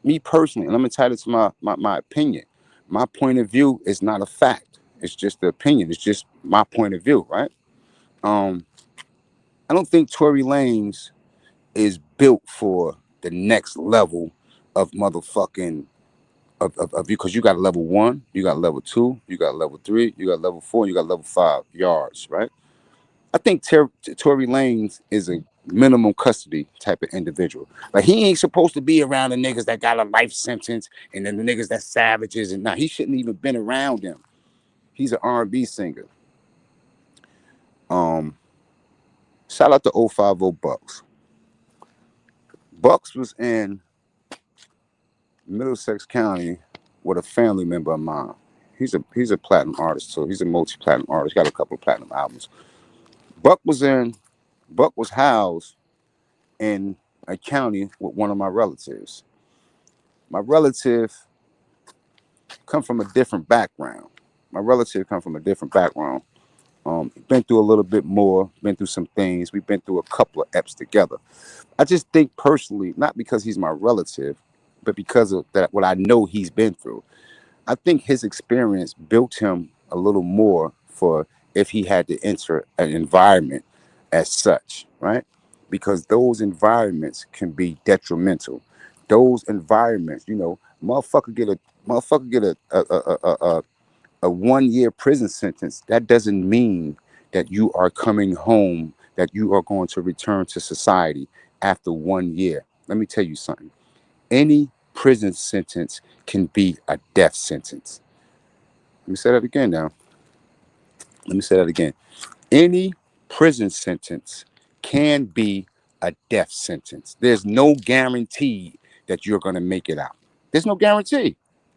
me personally, and I'm entitled to my opinion. My point of view is not a fact. It's just the opinion. It's just my point of view, right? Um, I don't think Tory Lanez is built for the next level of motherfucking of you, because you got level 1, you got level 2, you got level 3, you got level 4, you got level 5 yards, right? I think Tory Lanez is a minimum custody type of individual. Like, he ain't supposed to be around the niggas that got a life sentence and then the niggas that savages, and he shouldn't even been around them. He's an R&B singer. Um, Shout out to 050 Bucks. Bucks was in Middlesex County with a family member of mine. He's a platinum artist too. He's a multi-platinum artist. Got a couple of platinum albums. Buck was in Buck was housed in a county with one of my relatives. My relative come from a different background. My relative come from a different background. Been through a little bit more, been through some things. We've been through a couple of eps together. I just think personally, not because he's my relative, but because of that, what I know he's been through. I think his experience built him a little more for if he had to enter an environment as such, right? Because those environments can be detrimental. Those environments, motherfucker get a 1 year prison sentence. That doesn't mean that you are coming home, that you are going to return to society after 1 year. Let me tell you something. Any prison sentence can be a death sentence. Let me say that again now. Let me say that again. Any prison sentence can be a death sentence. There's no guarantee that you're going to make it out. There's no guarantee.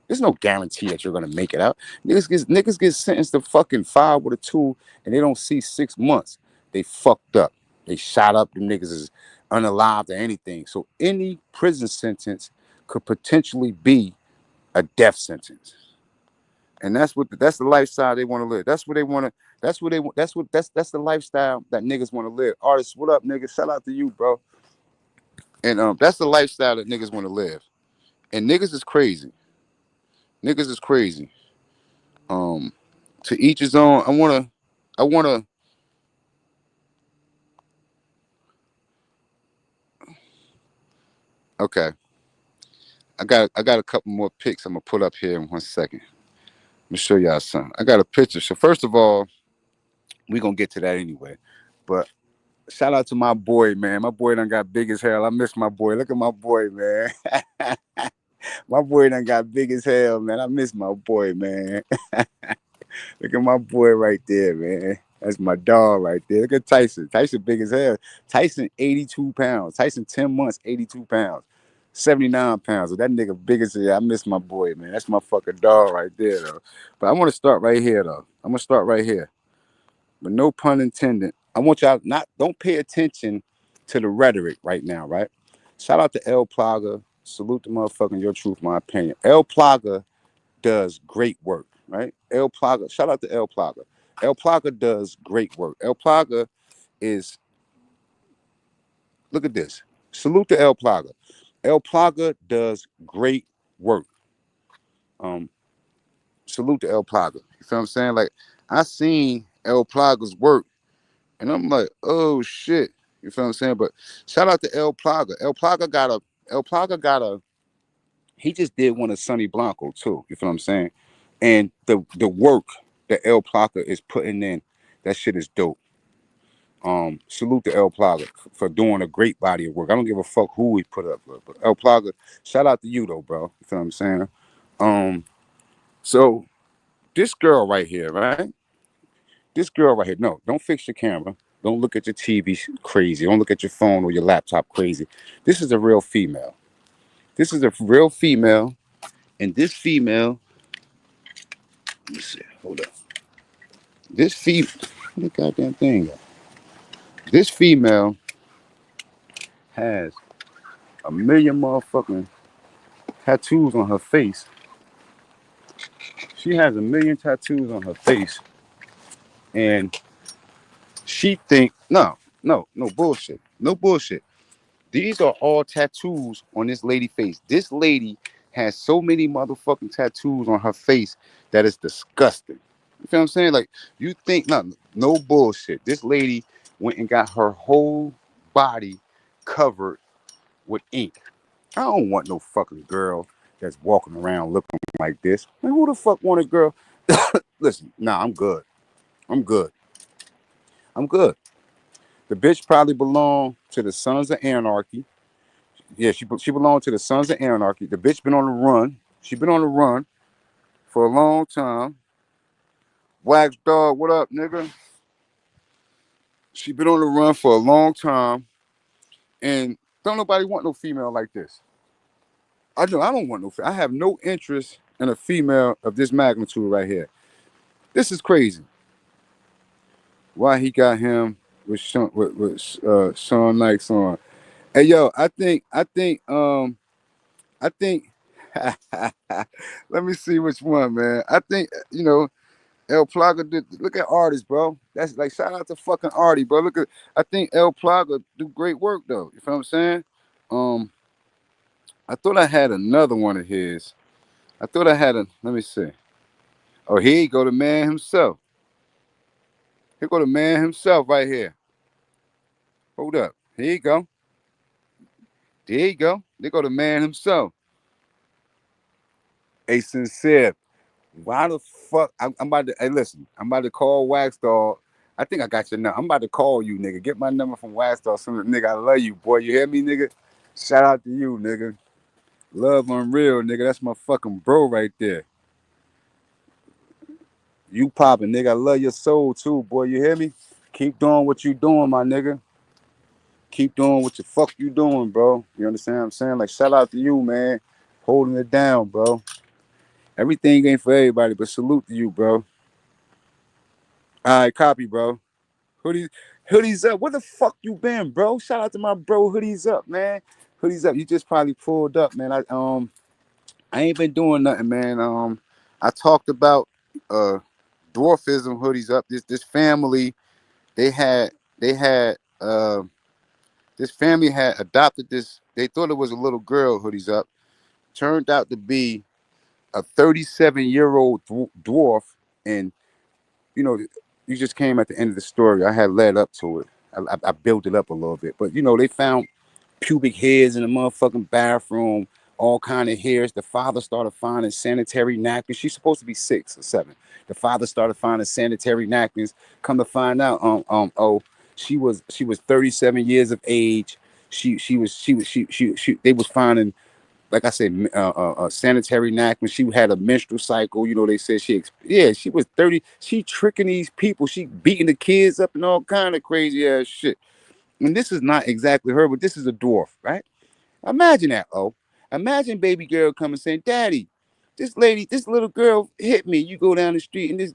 There's no guarantee that you're going to make it out. Niggas get sentenced to fucking 5 with a 2 and they don't see 6 months. They fucked up. They shot up. The niggas is unalived or anything. So any prison sentence could potentially be a death sentence. And that's the lifestyle they want to live. That's what they want to. That's what they. That's the lifestyle that niggas want to live. Artists, what up, niggas? Shout out to you, bro. And that's the lifestyle that niggas want to live. And niggas is crazy. Niggas is crazy. Um, to each his own. I wanna. Okay, I got a couple more pics. I'm gonna put up here in 1 second. Let me show y'all something. I got a picture. So first of all, we gonna get to that anyway. But shout out to my boy, man. My boy done got big as hell. I miss my boy. Look at my boy, man. My boy done got big as hell, man. I miss my boy, man. Look at my boy right there, man. That's my dog right there. Look at Tyson. Tyson big as hell. Tyson 82 pounds. Tyson 10 months, 82 pounds. 79 pounds. So that nigga big as hell. I miss my boy, man. That's my fucking dog right there, though. But I want to start right here, though. I'm going to start right here. But no pun intended. I want y'all don't pay attention to the rhetoric right now, right? Shout out to El Plaga. Salute the motherfucking Your Truth, My Opinion. El Plaga does great work, right? El Plaga, shout out to El Plaga. El Plaga does great work. El Plaga is, look at this. Salute to El Plaga. El Plaga does great work. Um, Salute to El Plaga. You feel what I'm saying? Like, I seen El Plaga's work and I'm like, oh shit. You feel what I'm saying? But shout out to El Plaga. El Plaga got a He just did one of Sonny Blanco too. You feel what I'm saying? And the work that El Plata is putting in, that shit is dope. Salute to El Plaga for doing a great body of work. I don't give a fuck who he put up with, but El Plaga, shout out to you though, bro. You feel what I'm saying? Um, so this girl right here, right? This girl right here. No, don't fix your camera. Don't look at your TV crazy. Don't look at your phone or your laptop crazy. This is a real female. This is a real female, and this female. Let me see. Hold up. This female. What the goddamn thing? This female has a million motherfucking tattoos on her face. She has a million tattoos on her face, and she think no bullshit, no bullshit. These are all tattoos on this lady face. This lady has so many motherfucking tattoos on her face that is disgusting. You feel what I'm saying? Like you think no bullshit. This lady went and got her whole body covered with ink. I don't want no fucking girl that's walking around looking like this. Man, who the fuck want a girl? Listen, nah, I'm good. I'm good. I'm good. The bitch probably belonged to the Sons of Anarchy. Yeah, she belonged to the Sons of Anarchy. The bitch been on the run. She been on the run for a long time. Wax dog, what up, nigga? She been on the run for a long time, and don't nobody want no female like this. I don't want no. I have no interest in a female of this magnitude right here. This is crazy. Why he got him with Sean Knights on? Hey yo, I think let me see which one, man. I think El Plaga did. Look at artists, bro. That's like shout out to fucking Artie, bro. Look at I think El Plaga do great work though. You feel what I'm saying? Um, I thought I had another one of his. I thought I had a. Let me see. Oh, here you go, the man himself. Here go the man himself right here. Hold up. Here you go. There you go. There go the man himself. A sincere. Why the fuck? I'm about to. Hey, listen. I'm about to call Wax Dog. I think I got your number. I'm about to call you, nigga. Get my number from Wax Dog. Nigga, I love you, boy. You hear me, nigga? Shout out to you, nigga. Love unreal, nigga. That's my fucking bro right there. You popping, nigga. I love your soul too, boy. You hear me? Keep doing what you doing, my nigga. Keep doing what the fuck you doing, bro. You understand what I'm saying? Like, shout out to you, man. Holding it down, bro. Everything ain't for everybody, but salute to you, bro. All right, copy, bro. Hoodies, hoodies up. Where the fuck you been, bro? Shout out to my bro. Hoodies up, man. Hoodies up. You just probably pulled up, man. I ain't been doing nothing, man. I talked about uh dwarfism hoodies up. This family, they had they had this family had adopted this. They thought it was a little girl. Hoodies up. Turned out to be a 37-year-old dwarf, and you know, you just came at the end of the story. I had led up to it. I built it up a little bit, but they found pubic hairs in the motherfucking bathroom, all kind of hairs. The father started finding sanitary napkins. She's supposed to be 6 or 7. The father started finding sanitary napkins. Come to find out, she was 37 years of age. They was finding, like I said, sanitary napkins. She had a menstrual cycle. They said she was 30. She tricking these people. She beating the kids up and all kind of crazy ass shit. And this is not exactly her, but this is a dwarf, right? Imagine that, oh. Imagine baby girl coming saying, Daddy, this little girl hit me. You go down the street and this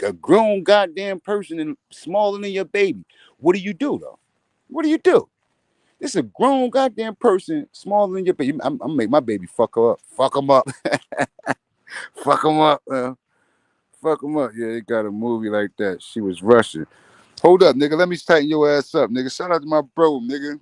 a grown goddamn person and smaller than your baby. What do you do though? What do you do? This is a grown goddamn person smaller than your baby. I'm gonna make my baby fuck her up. Fuck him up. Fuck him up. Fuck him up. Yeah, they got a movie like that. She was Russian. Hold up, nigga. Let me tighten your ass up, nigga. Shout out to my bro, nigga.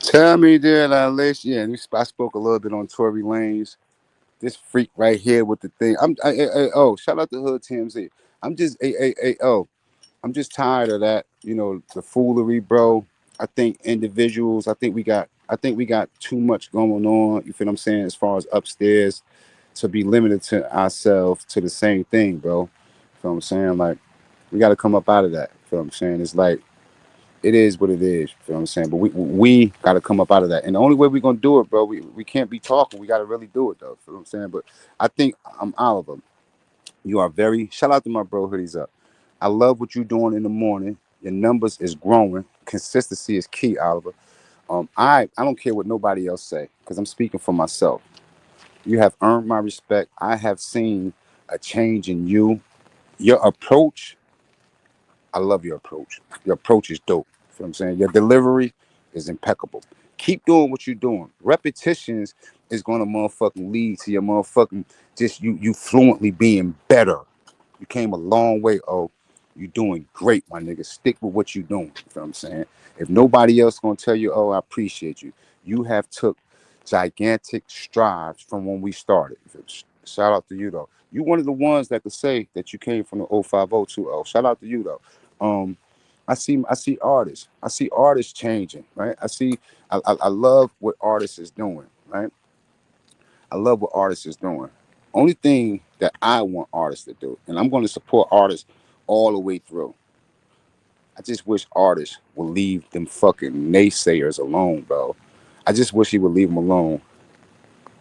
Tell me that I let you. Yeah, I spoke a little bit on Tory Lanez. This freak right here with the thing. Oh, shout out to Hood TMZ. I'm just I'm just tired of that. You know, the foolery, bro. I think individuals. I think we got too much going on. You feel what I'm saying? As far as upstairs, to be limited to ourselves to the same thing, bro. You feel what I'm saying? Like we got to come up out of that. You feel what I'm saying? It's like it is what it is. You feel what I'm saying? But we got to come up out of that. And the only way we're gonna do it, bro, we can't be talking. We got to really do it, though. You feel what I'm saying? But I think I'm Oliver. You are very shout out to my bro hoodies up. I love what you're doing in the morning. Your numbers is growing. Consistency is key, Oliver. I don't care what nobody else say because I'm speaking for myself. You have earned my respect. I have seen a change in you. Your approach, I love your approach. Your approach is dope. You know what I'm saying? Your delivery is impeccable. Keep doing what you're doing. Repetitions is gonna motherfucking lead to your motherfucking just you fluently being better. You came a long way. Oh, you doing great, my nigga. Stick with what you doing. You know what I'm saying? If nobody else gonna tell you, oh, I appreciate you. You have took gigantic strides from when we started. Shout out to you though. You one of the ones that could say that you came from the 05020. Shout out to you though. Um, I see artists. I see artists changing, right? I love what artists is doing, right? I love what artists is doing. Only thing that I want artists to do, and I'm going to support artists all the way through. I just wish artists would leave them fucking naysayers alone, bro. I just wish he would leave them alone.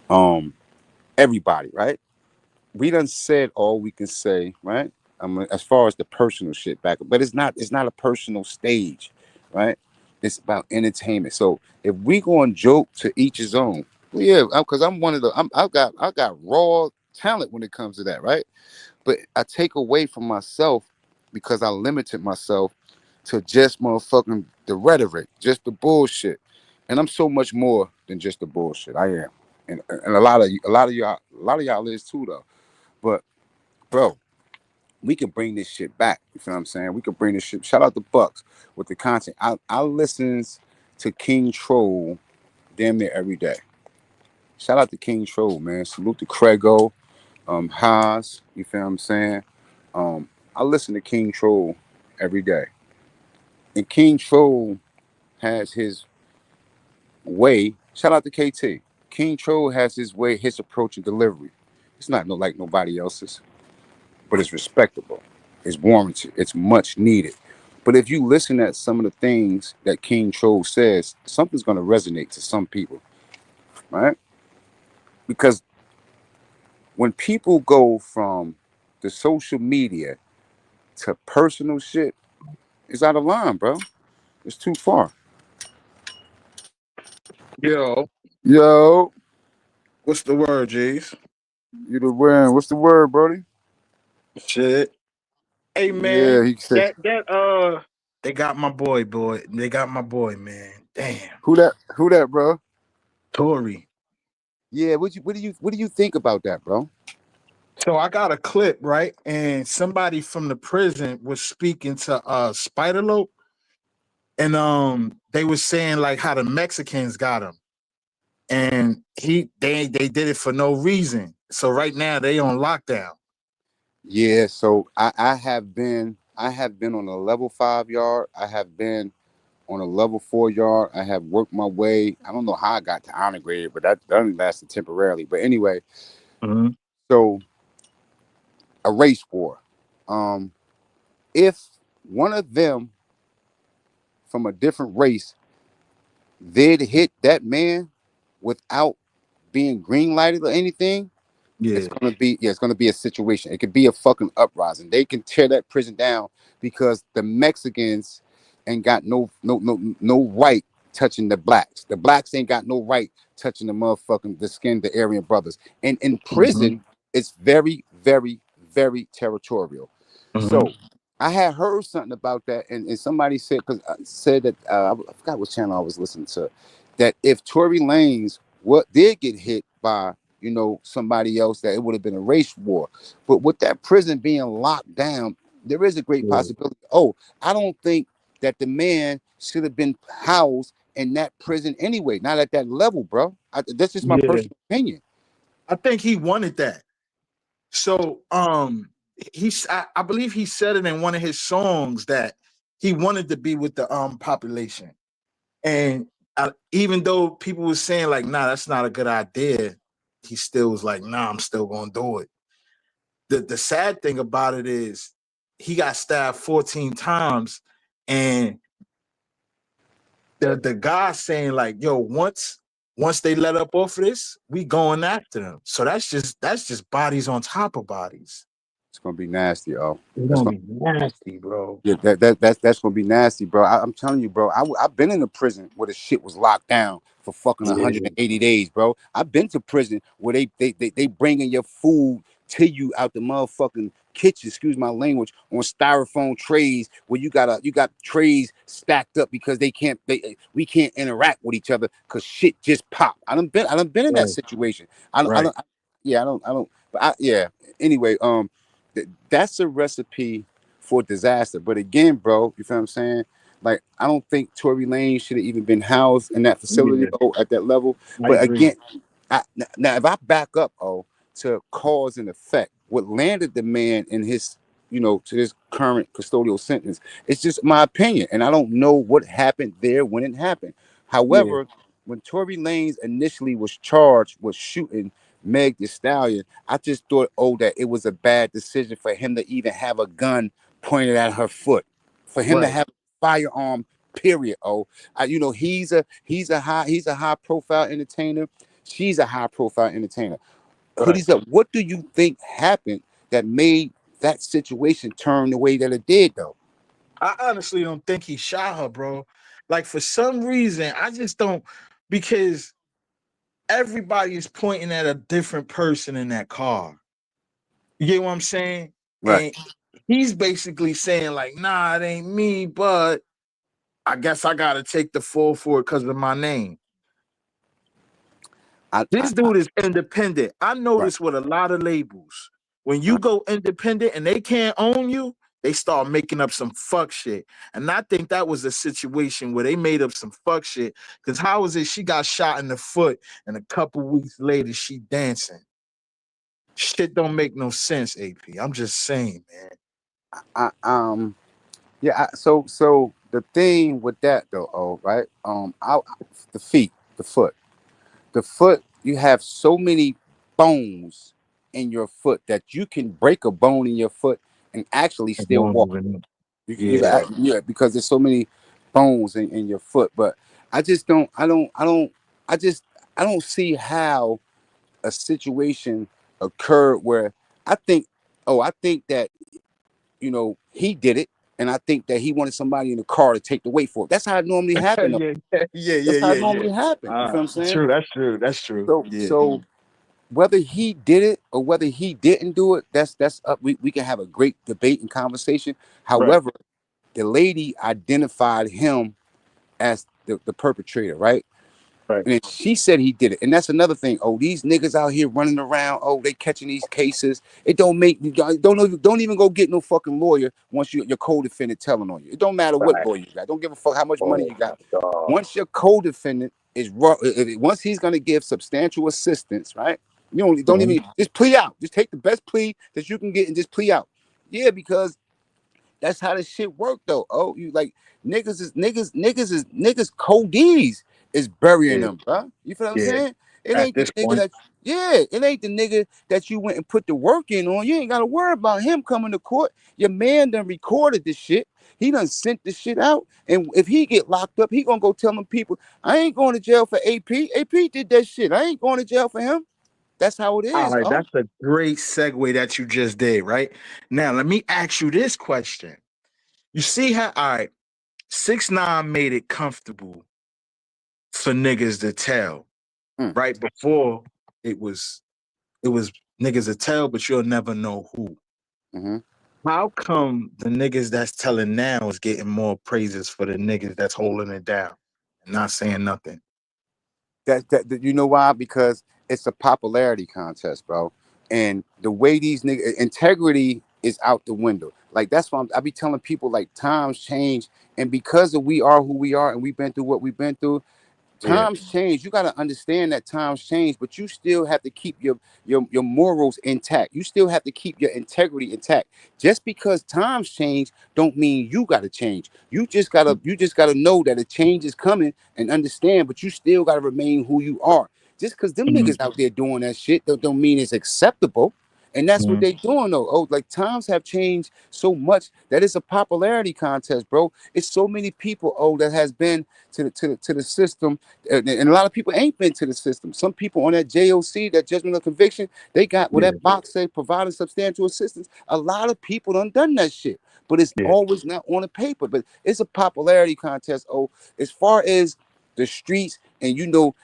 Um, Everybody, right? We done said all we can say, right? As far as the personal shit back, but it's not a personal stage, right? It's about entertainment. So if we go and joke to each his own, well, yeah, because I'm one of the I got raw talent when it comes to that, right? But I take away from myself because I limited myself to just motherfucking the rhetoric, just the bullshit, and I'm so much more than just the bullshit. I am, and a lot of y'all is too though. But bro, we can bring this shit back. You feel what I'm saying? We can bring this shit. Shout out to Bucks with the content. I listens to King Troll damn near every day. Shout out to King Troll, man. Salute to Crego, Haas. You feel what I'm saying? I listen to King Troll every day, and King Troll has his way. Shout out to KT. King Troll has his way, his approach and delivery. It's not no like nobody else's, but it's respectable. It's warranted. It's much needed. But if you listen at some of the things that King Troll says, something's going to resonate to some people, right? Because when people go from the social media to personal shit, it's out of line, bro. It's too far. Yo, Yo, what's the word, G's? you the win. What's the word, Brody? Shit. Hey Yeah, man, he said. that they got my boy. They got my boy, man. Damn. Who that? Who that, bro? Tory. Yeah. What do you think about that, bro? So I got a clip, right? And somebody from the prison was speaking to Spiderlope, and they was saying like how the Mexicans got him. And they did it for no reason. So right now they on lockdown. Yeah. So I have been on a level 5 yard. I have been on a level 4 yard. I have worked my way. I don't know how I got to honor grade, but that only lasted temporarily. But anyway, Mhm. so a race war. Um, if one of them from a different race did hit that man without being green lighted or anything, Yeah. it's gonna be a situation. It could be a fucking uprising. They can tear that prison down because the Mexicans ain't got no right touching the blacks. The blacks ain't got no right touching the motherfucking the skin, the Aryan brothers. And in Hmm. prison, it's very, very, very territorial. Hmm. So I had heard something about that, and somebody said because said that I forgot what channel I was listening to, that if Tory Lanez what did get hit by somebody else, that it would have been a race war. But with that prison being locked down, there is a great Yeah. possibility. Oh, I don't think that the man should have been housed in that prison anyway, not at that level, bro. That's just my Yeah, personal opinion. I think he wanted that. So I believe he said it in one of his songs that he wanted to be with the population. And even though people were saying like, nah, that's not a good idea, he still was like, nah, I'm still gonna do it. The sad thing about it is he got stabbed 14 times, and the guy saying like, yo, once they let up off of this, we going after them. So that's just bodies on top of bodies. It's gonna be nasty, oh. It's That's gonna gonna be nasty, bro. Yeah, that's gonna be nasty, bro. I'm telling you, bro. I've been in a prison where the shit was locked down for fucking Yeah, 180 days, bro. I've been to prison where they bringing your food to you out the motherfucking kitchen. Excuse my language, on styrofoam trays where you got trays stacked up because we can't interact with each other because shit just pop. I done been in that right, situation. right. I don't. But yeah. Anyway, that's a recipe for disaster. But again, bro, you feel what I'm saying? Like, I don't think Tory Lane should have even been housed in that facility Yeah, at that level. I But agree. again, now if I back up, to cause and effect, what landed the man in his, to this current custodial sentence, it's just my opinion, and I don't know what happened there when it happened. Yeah, However, when Tory Lanez initially was charged with shooting Meg Thee Stallion, I just thought, that it was a bad decision for him to even have a gun pointed at her foot, for him to right, have a firearm. Period. He's a high profile entertainer. She's a high profile entertainer. right. Hoodies up. What do you think happened that made that situation turn the way that it did, though? I honestly don't think he shot her, bro. Like for some reason, I just don't, because everybody is pointing at a different person in that car. You get what I'm saying? Right. And he's basically saying like, nah, it ain't me, but I guess I gotta take the fall for it because of my name. I This dude is independent. I right. notice with a lot of labels, when you Right. go independent and they can't own you, they start making up some fuck shit. And I think that was a situation where they made up some fuck shit. Because how is it she got shot in the foot and a couple weeks later she dancing? Shit don't make no sense, AP. I'm just saying, man. I Yeah. So the thing with that though, right? The feet, the foot. You have so many bones in your foot that you can break a bone in your foot and actually And still won't walk. even You yeah. yeah, because there's so many bones in your foot. But I just don't. I just I don't see how a situation occurred where I think. I think that he did it, and I think that he wanted somebody in the car to take the weight for it. That's how it normally happened. Yeah, yeah, yeah, That's how yeah, it yeah. normally happened. You feel what I'm saying? True, that's true. That's true. So Yeah. so whether he did it or whether he didn't do it, that's up. We can have a great debate and conversation. Right, However, the lady identified him as the perpetrator, right? right. And then she said he did it. And that's another thing. These niggas out here running around. They catching these cases. It don't make you don't even go get no fucking lawyer once your co-defendant telling on you. It don't matter what Right. lawyer you got. Don't give a fuck how much money Oh you my got. god. Once your co-defendant is once he's gonna give substantial assistance, right? You don't Mhm. even just plea out. Just take the best plea that you can get and just plea out. Yeah, because that's how this shit work though. You like niggas codees is burying Yeah, them, bro. You feel what I'm yeah. saying? It At ain't the this nigga point, that it ain't the nigga that you went and put the work in on. You ain't gotta worry about him coming to court. Your man done recorded this shit. He done sent the shit out. And if he get locked up, he gonna go tell them people, I ain't going to jail for AP. AP did that shit. I ain't going to jail for him. That's how it all is. right, that's a great segue that you just did, right? Now, let me ask you this question. You see how, all right, 6ix9ine made it comfortable for niggas to tell, Mm, right? Before it was it was niggas to tell, but you'll never know who. mm-hmm. How come the niggas that's telling now is getting more praises for the niggas that's holding it down and not saying nothing? You know why? Because it's a popularity contest, bro. And the way these niggas integrity is out the window. Like that's why I be telling people like times change, and because of we are who we are, and we've been through what we've been through, Yeah. times change. You got to understand that times change, but you still have to keep your morals intact. You still have to keep your integrity intact. Just because times change don't mean you got to change. You just gotta know that a change is coming and understand, but you still got to remain who you are. Just because them Mhm. niggas out there doing that shit don't mean it's acceptable. And that's what Mhm. they doing though. Oh, like times have changed so much that it's a popularity contest, bro. It's so many people, that has been to the system, and a lot of people ain't been to the system. Some people on that JOC, that judgment of conviction, they got what Yeah. that box say, providing substantial assistance. A lot of people done that shit, but it's Yeah. always not on the paper. But it's a popularity contest. Oh, as far as the streets and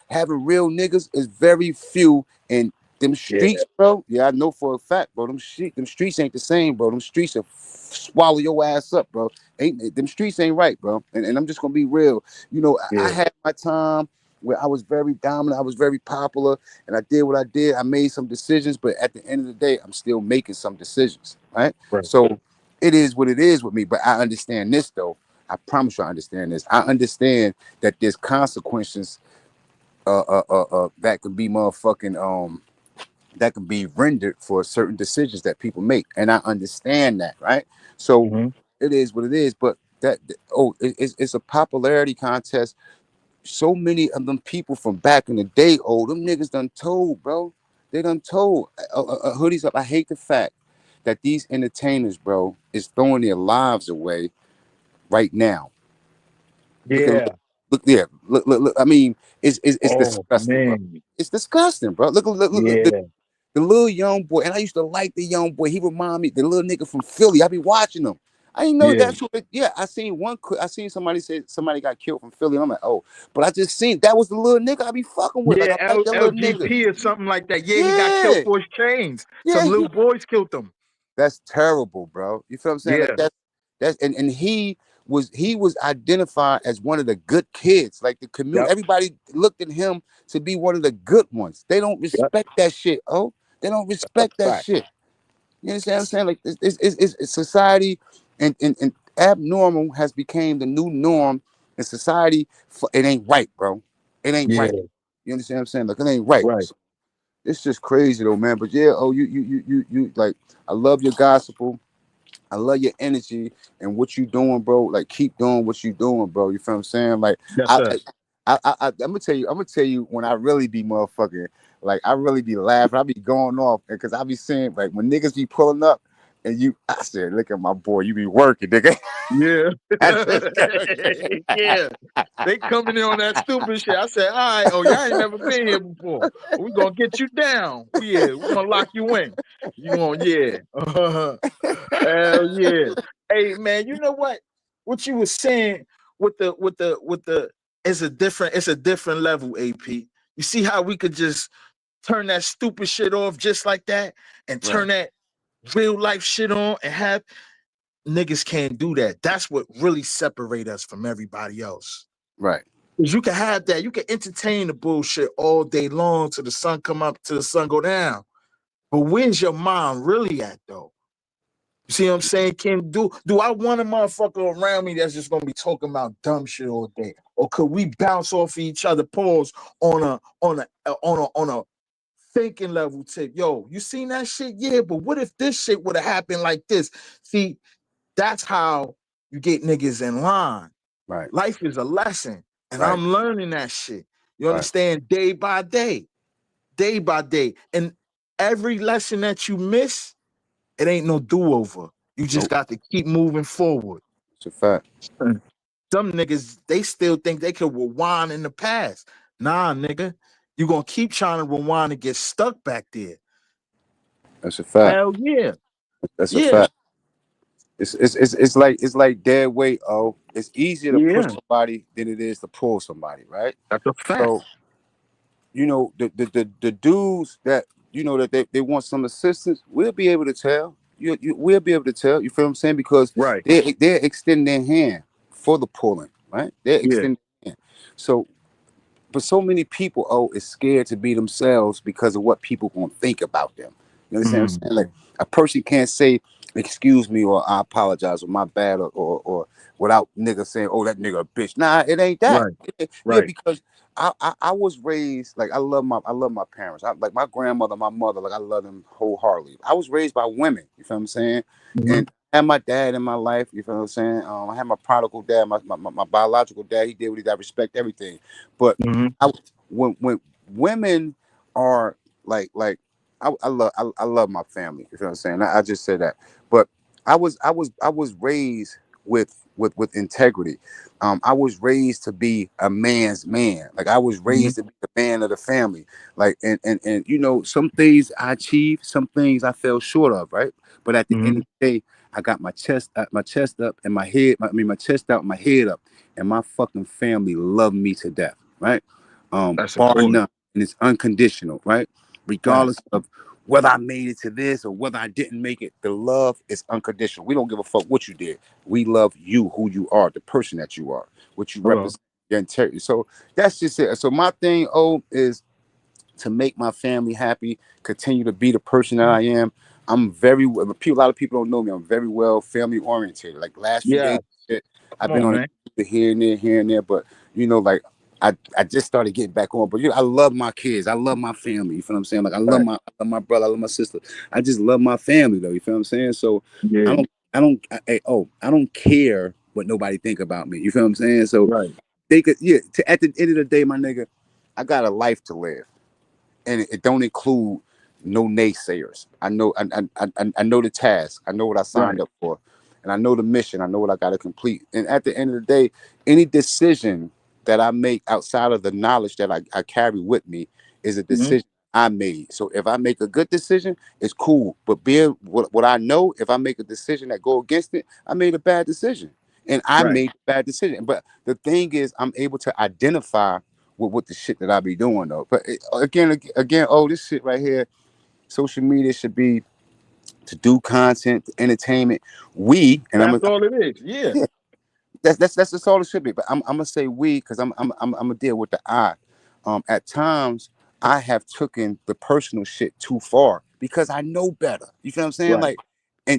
having real niggas is very few. And them Yeah. streets, bro. Yeah, I know for a fact, bro. Them streets ain't the same, bro. Them streets will swallow your ass up, bro. Ain't them streets ain't right, bro. And I'm just gonna be real. I Yeah. had my time where I was very dominant, I was very popular, and I did what I did. I made some decisions, but at the end of the day, I'm still making some decisions, right? Right. So it is what it is with me. But I understand this though. I promise you I understand this. I understand that there's consequences that could be motherfucking that can be rendered for certain decisions that people make, and I understand that, right? So Mhm. it is what it is. But it's a popularity contest. So many of them people from back in the day, them niggas done told, bro. They done told. Hoodies up. I hate the fact that these entertainers, bro, is throwing their lives away right now. Yeah. Look there. Look. I mean, it's Oh disgusting, bro. man. It's disgusting, bro. Look. Yeah. The little young boy, and I used to like the young boy. He remind me the little nigga from Philly. I be watching him. I didn't know Yeah. that's what. Yeah, I seen one. I seen somebody say somebody got killed from Philly. And I'm like, oh, but I just seen that was the little nigga I be fucking with. Like Yeah. I like that little nigga. LGP or something like that. Yeah, he got killed Yeah, for his chains. Some yeah. little boys killed him. That's terrible, bro. You feel what I'm saying? Like Yeah. that's and he was identified as one of the good kids. Like the community, Yep. everybody looked at him to be one of the good ones. They don't Yep. respect that shit. Oh, they don't That's a respect that fact. shit. You understand what I'm saying? Like it's society, and abnormal has become the new norm in society. It ain't right, bro. It ain't right. Yeah. You understand what I'm saying? Like it ain't right. Right. So it's just crazy though, man. But yeah, you like I love your gospel. I love your energy and what you doing, bro. Like keep doing what you doing, bro. You feel what I'm saying? Like Yes, I sir. I'm gonna tell you when I really be motherfucking like I really be laughing. I be going off because I be saying like when niggas be pulling up and I said, look at my boy, you be working, nigga. Yeah. I just, Yeah. They coming in on that stupid shit. I said, all right, oh, y'all ain't never been here before. We gonna get you down. Yeah, we gonna lock you in. You gonna, yeah. Hell yeah. Hey man, you know what? What you was saying with the it's a different level, AP. You see how we could just turn that stupid shit off just like that and right, turn that real life shit on and have niggas can't do that. That's what really separate us from everybody else. right, Cause you can have that, you can entertain the bullshit all day long till the sun come up, till the sun go down. But where's your mind really at though? You see what I'm saying? Can do I want a motherfucker around me that's just gonna be talking about dumb shit all day? Or could we bounce off each other pause on a thinking level tip? Yo, you seen that shit? Yeah, but what if this shit would have happened like this? See, that's how you get niggas in line. right, Life is a lesson, and right, I'm learning that shit. You right. understand? Day by day, day by day. And every lesson that you miss, it ain't no do-over. You just Nope, got to keep moving forward. it's a fact. Some niggas, they still think they can rewind in the past. Nah, nigga. You gonna keep trying to rewind and get stuck back there. That's a fact. Hell yeah. That's a Yeah. fact. It's like dead weight. Oh, it's easier to push Yeah. somebody than it is to pull somebody, right? That's a fact. So the dudes that that they want some assistance, we'll be able to tell. We'll be able to tell. You feel what I'm saying? Because Right. they're extending their hand for the pulling, right? They're Yeah. extending their hand. So, but so many people is scared to be themselves because of what people gonna think about them. You understand what Mm. I'm saying? Like a person can't say, excuse me, or I apologize, or my bad, or without nigga saying, oh, that nigga a bitch. Nah, it ain't that. Right. Yeah, Right. because I was raised like I love my parents. Like my grandmother, my mother, like I love them wholeheartedly. I was raised by women. You feel what I'm saying? Mm-hmm. And I had my dad in my life. You feel what I'm saying? I had my prodigal dad, my biological dad. He did what he did. I respect everything. But Mm-hmm. I when women are like I love my family. You feel what I'm saying? I just said that. But I was raised with integrity. I was raised to be a man's man. Like I was Mm-hmm. raised to be the man of the family. Like and some things I achieved, some things I fell short of, right? But at the end Mm-hmm. of the day, I got my chest up and my head, my chest out, my head up, and my fucking family loved me to death, right? That's Bar important. none. And it's unconditional, right? Regardless Facts. of whether I made it to this or whether I didn't make it, the love is unconditional. We don't give a fuck what you did. We love you, who you are, the person that you are, what you Hello. represent, your integrity. So that's just it. So my thing, is to make my family happy, continue to be the person that I am. I'm very a lot of people don't know me. I'm very well family oriented. Like last few days, Yeah. shit, I've Come been on, on man. it here and there, but like I just started getting back on. But I love my kids. I love my family. You feel what I'm saying? Like Right. I love my brother. I love my sister. I just love my family though. You feel what I'm saying? So I Yeah. I don't care what nobody think about me. You feel what I'm saying? So Right. they could at the end of the day, my nigga, I got a life to live and it don't include no naysayers. I know the task. I know what I Right. signed up for, and I know the mission. I know what I got to complete. And at the end of the day, any decision that I make outside of the knowledge that I carry with me is a Mm-hmm. decision I made. So if I make a good decision, it's cool. But being what I know, if I make a decision that go against it, I made a bad decision. And I Right. made a bad decision. But the thing is, I'm able to identify with the shit that I be doing though. But again, this shit right here, social media should be to do content, entertainment. We and That's all it is. Yeah. yeah, that's all it should be. But I'm gonna say we because I'm gonna deal with the I. At times I have taken the personal shit too far because I know better. You feel what I'm saying? Right. Like,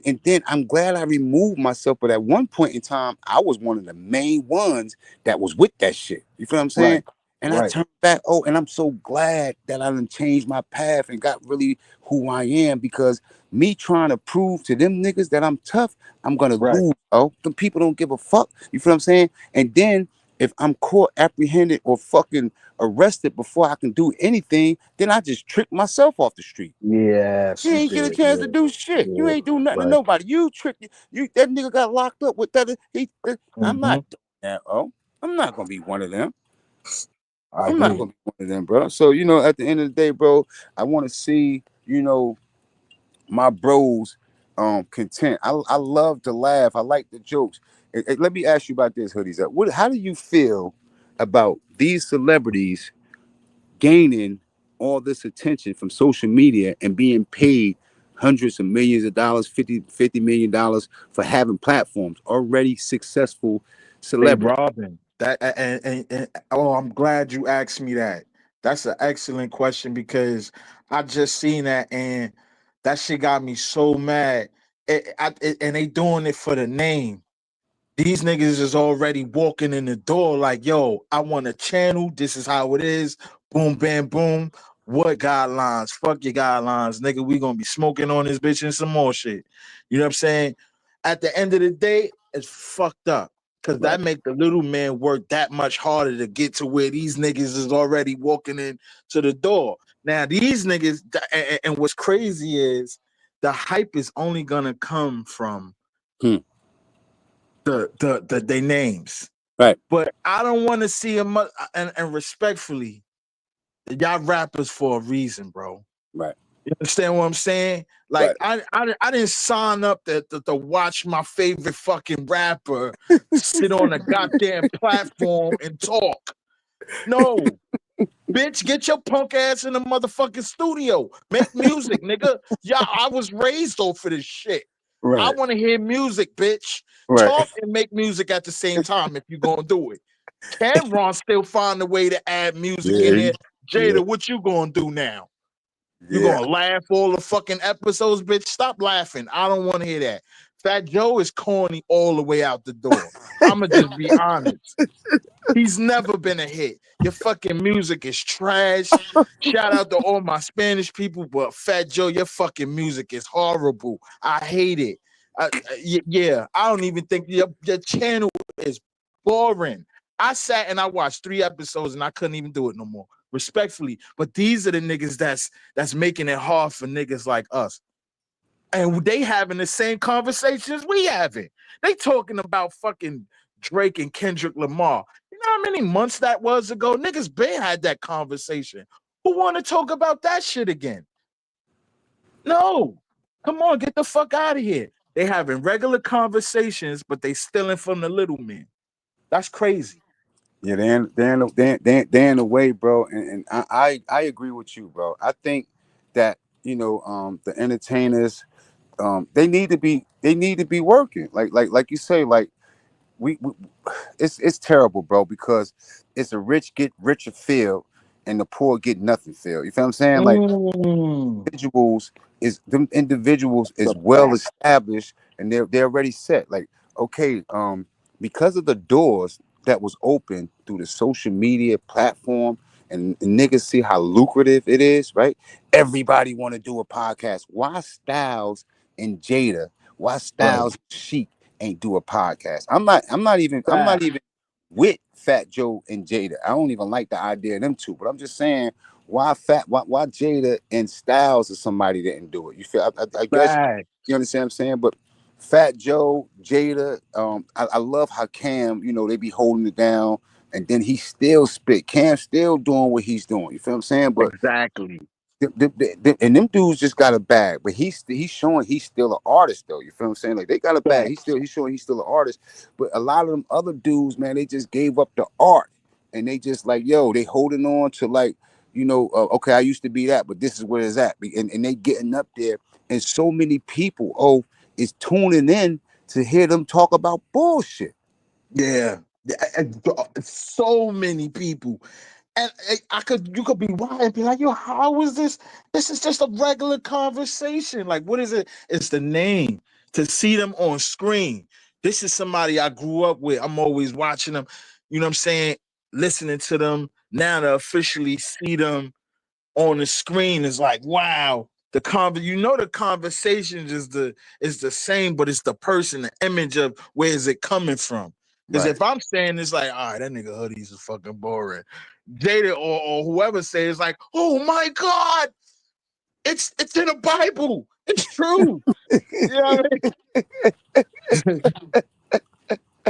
and then I'm glad I removed myself. But at one point in time, I was one of the main ones that was with that shit. You feel what I'm saying? Right. And I Right. turned back. Oh, and I'm so glad that I done changed my path and got really who I am because me trying to prove to them niggas that I'm tough, I'm gonna Right. lose. Oh, them people don't give a fuck. You feel what I'm saying? And then if I'm caught, apprehended, or fucking arrested before I can do anything, then I just trick myself off the street. Yes, You you ain't get a did. chance to Yeah. do shit. You Yeah. ain't do nothing to Right. nobody. You tricked you. That nigga got locked up with that. I'm Mm-hmm. not doing that. Oh, I'm not gonna be one of them. I I'm not agree. gonna be one of them, bro. So at the end of the day, bro, I want to see my bros content. I love to laugh. I like the jokes. Let me ask you about this, hoodies up. How do you feel about these celebrities gaining all this attention from social media and being paid hundreds of millions of dollars, fifty million dollars for having platforms, already successful They celebrities? robbing that, and oh, I'm glad you asked me that. That's an excellent question because I just seen that and that shit got me so mad. And they doing it for the name. These niggas is already walking in the door like, yo, I want a channel. This is how it is. Boom, bam, boom. What guidelines? Fuck your guidelines, nigga. We gonna be smoking on this bitch and some more shit. You know what I'm saying? At the end of the day, it's fucked up. Cause Right. that make the little man work that much harder to get to where these niggas is already walking in to the door. Now these niggas, and what's crazy is the hype is only gonna come from Hmm. the they names. Right. But I don't want to see them and respectfully, y'all rappers for a reason, bro. Right. You understand what I'm saying? Like Right. I didn't sign up to watch my favorite fucking rapper sit on a goddamn platform and talk. No, bitch, get your punk ass in the motherfucking studio. Make music, nigga. Yeah, I was raised off of this shit. I Right. want to hear music, bitch. Right. Talk and make music at the same time if you're gonna do it. Cameron still find a way to add music Yeah. in there. Yeah. Jada, what you gonna do now? You Yeah. gonna laugh all the fucking episodes, bitch? Stop laughing. I don't want to hear that. Fat Joe is corny all the way out the door. I'ma just be honest. He's never been a hit. Your fucking music is trash. Shout out to all my Spanish people, but Fat Joe, your fucking music is horrible. I hate it. Yeah, I don't even think your channel is boring. I sat and I watched 3 episodes and I couldn't even do it no more. Respectfully, but these are the niggas that's making it hard for niggas like us. And they having the same conversations we having. They talking about fucking Drake and Kendrick Lamar. You know how many months that was ago? Niggas been had that conversation. Who want to talk about that shit again? No. Come on, get the fuck out of here. They having regular conversations, but they stealing from the little men. That's crazy. Yeah, they're in the way, bro. And I agree with you, bro. I think that, the entertainers, they need to be working. Like you say, like we it's terrible, bro, because it's a rich get richer feel and the poor get nothing feel. You feel what I'm saying? Like Mm, individuals the is well fact. established and they're already set. Like, okay, because of the doors that was open through the social media platform, and niggas see how lucrative it is, right? Everybody want to do a podcast. Why Styles and Jada? Why Right. Styles and Sheik ain't do a podcast? I'm not even with Fat Joe and Jada. I don't even like the idea of them two, but I'm just saying, why Jada and Styles or somebody didn't do it. You feel? I guess Fact. you understand what I'm saying. But Fat Joe, Jada, I love how Cam, they be holding it down, and then he still spit. Cam still doing what he's doing. You feel what I'm saying? But Exactly. and them dudes just got a bag, but he's showing he's still an artist though. You feel what I'm saying? Like they got a bag. Fact. He's showing he's still an artist. But a lot of them other dudes, man, they just gave up the art, and they just like, yo, they holding on to like, okay, I used to be that, but this is where it's at, and they getting up there, and so many people, is tuning in to hear them talk about bullshit. Yeah. So many people. And you could be wild and be like, yo, how is this? This is just a regular conversation. Like, what is it? It's the name. To see them on screen. This is somebody I grew up with. I'm always watching them, you know what I'm saying? Listening to them. Now to officially see them on the screen is like, wow. The conversations is the same, but it's the person, the image of where is it coming from. Because Right. if I'm saying it's like, all right, that nigga hoodies is fucking boring. Jada or whoever says like, oh my God, it's in the Bible. It's true. You know what I mean?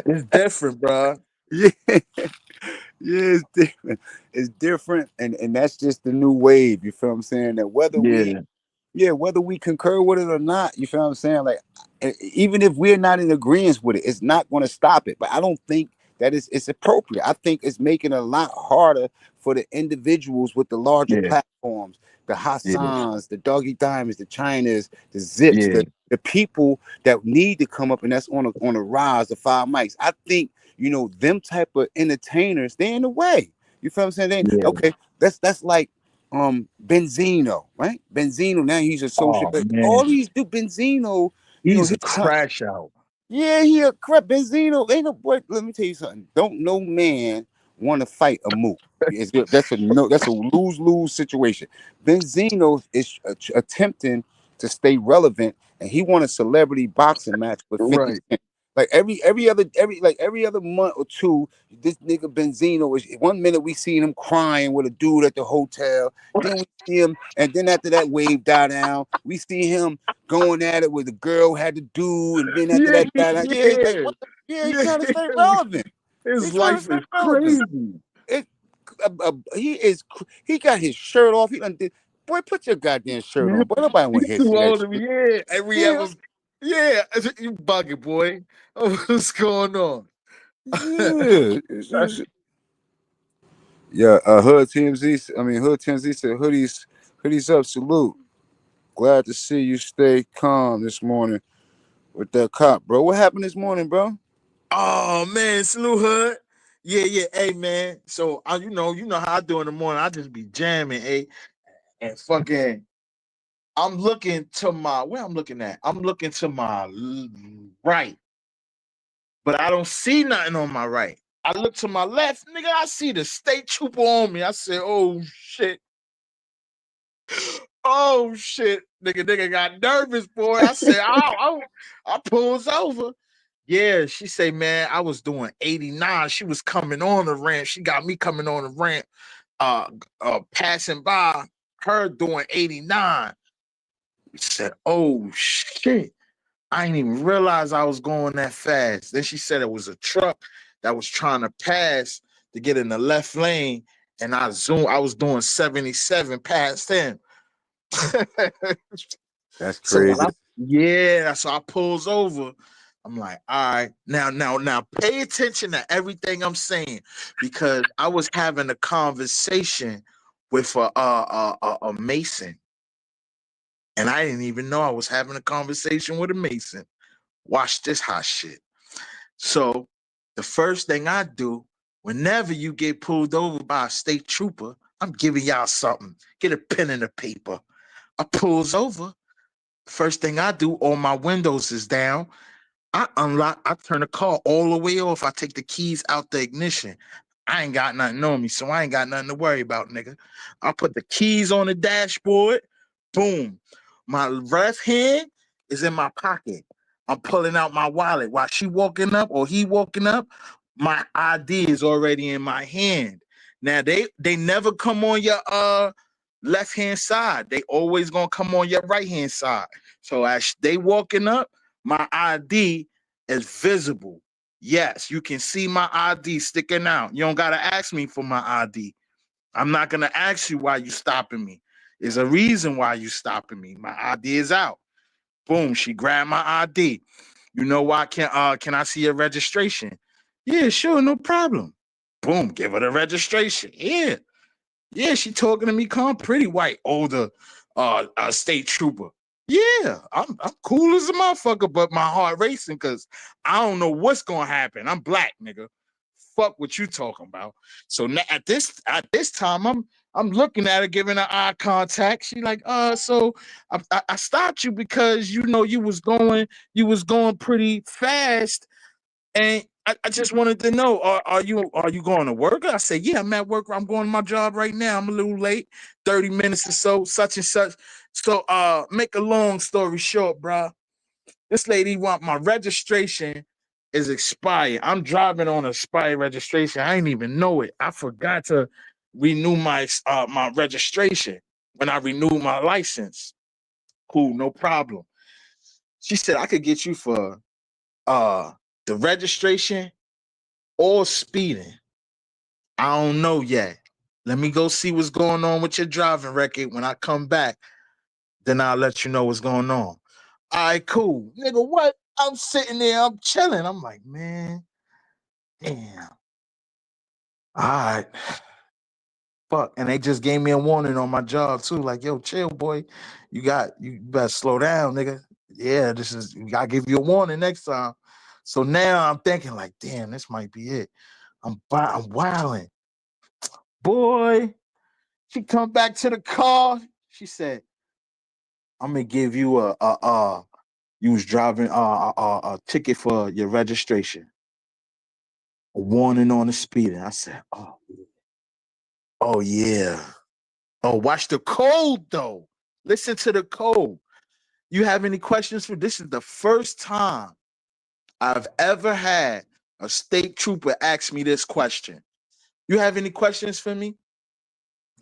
It's different, bro. Yeah, yeah, it's different. It's different, and that's just the new wave. You feel what I'm saying? That whether we Yeah, yeah, whether we concur with it or not, you feel what I'm saying? Like, even if we're not in agreement with it, it's not going to stop it. But I don't think that it's appropriate. I think it's making it a lot harder for the individuals with the larger yeah, platforms, the yeah, Hassans, the Doggy Diamonds, the Chinas, the Zips, yeah, the people that need to come up, and that's on a rise, the Five Mics. I think, them type of entertainers, they're in the way. You feel what I'm saying? yeah. Okay, that's like Benzino, right? Benzino, now he's a social, Oh but all man, these do Benzino, he's a his son. crash out. Yeah, he a crap. Benzino ain't no boy. Let me tell you something. Don't no man want to fight a mook. That's a no. That's a lose situation. Benzino is attempting to stay relevant, and he won a celebrity boxing match with 50 Right. Cent. Like every other month or two, this nigga Benzino is. One minute we see him crying with a dude at the hotel. Then we see him, and then after that wave die down, we see him going at it with the girl had to do, and then after Yeah, that, yeah, he's like, yeah, what the, yeah, he yeah. trying to stay relevant. His He's trying to life stay is relevant. crazy. It, he got his shirt off. Boy, put your goddamn shirt You on. Boy, nobody want to hear too see that old to be. shit. Yeah, every Yeah, ever. Yeah, you bugging, boy. What's going on? yeah. Yeah, Hood TMZ. I mean, Hood TMZ said, hoodies up, salute. Glad to see you stay calm this morning with that cop, bro. What happened this morning, bro? Oh man, salute hood. Yeah, yeah. Hey man. So you know how I do in the morning. I just be jamming, and fucking. I'm looking to where I'm looking at. I'm looking to my right, but I don't see nothing on my right. I look to my left, nigga. I see the state trooper on me. I said, "Oh shit, oh shit, nigga got nervous, boy." I said, "Ow, I pulls over." Yeah, she say, "Man, I was doing 89." She was coming on the ramp. She got me coming on the ramp, uh, passing by her doing 89. We said, "Oh shit." I didn't even realize I was going that fast. Then she said it was a truck that was trying to pass to get in the left lane, and I zoomed. I was doing 77 past him. That's So when crazy. so I pulls over. I'm like, all right, now, pay attention to everything I'm saying because I was having a conversation with a Mason, and I didn't even know I was having a conversation with a Mason. Watch this hot shit. So the first thing I do, whenever you get pulled over by a state trooper, I'm giving y'all something. Get a pen and a paper. I pulls over. First thing I do, all my windows is down. I unlock, I turn the car all the way off. I take the keys out the ignition. I ain't got nothing on me, so I ain't got nothing to worry about, nigga. I put the keys on the dashboard. Boom. My left hand is in my pocket. I'm pulling out my wallet. While she walking up or he walking up, my ID is already in my hand. Now they never come on your left hand side. They always gonna come on your right hand side. So as they walking up, my ID is visible. Yes, you can see my ID sticking out. You don't gotta ask me for my ID. I'm not gonna ask you why you stopping me. There's a reason why you stopping me. My ID is out. Boom, she grabbed my ID. You know why? Can I see your registration? Yeah, sure, no problem. Boom, give her the registration. Yeah. Yeah, she talking to me calm, pretty white, older state trooper. Yeah, I'm cool as a motherfucker, but my heart racing because I don't know what's gonna happen. I'm black, nigga. Fuck what you talking about. So now at this time, I'm looking at her, giving her eye contact. She like, so I stopped you because you know you was going pretty fast, and I just wanted to know, are you going to work? I said, yeah, I'm at work. I'm going to my job right now. I'm a little late, 30 minutes or so, such and such. So make a long story short, bro. This lady want my registration is expired. I'm driving on expired registration. I didn't even know it. I forgot to renew my registration when I renewed my license. Cool, no problem. She said I could get you for uh the registration or speeding. I don't know yet. Let me go see what's going on with your driving record. When I come back, then I'll let you know what's going on. All right, cool. Nigga, what? I'm sitting there, I'm chilling. I'm like, man, damn. All right. Fuck. And they just gave me a warning on my job too. Like, yo, chill, boy. You better slow down, nigga. Yeah, I give you a warning next time. So now I'm thinking, like, damn, this might be it. I'm wilding. Boy, she come back to the car. She said, "I'm gonna give you you was driving a ticket for your registration, a warning on the speeding." I said, oh yeah. Oh, watch the code though. Listen to the code. You have any questions for this? Is the first time I've ever had a state trooper ask me this question. You have any questions for me?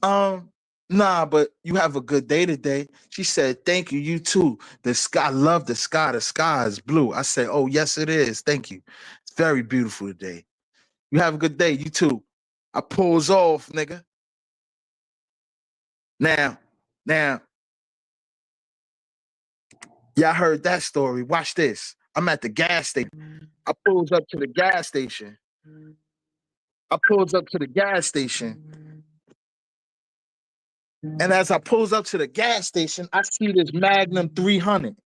Um, nah, but you have a good day today. She said, thank you, you too. The sky, I love the sky. The sky is blue. I said, oh, yes, it is. Thank you. It's very beautiful today. You have a good day, you too. I pulls off, nigga. Now, y'all heard that story. Watch this. I'm at the gas station. I pulls up to the gas station. I pulls up to the gas station. And as I pulls up to the gas station, I see this Magnum 300.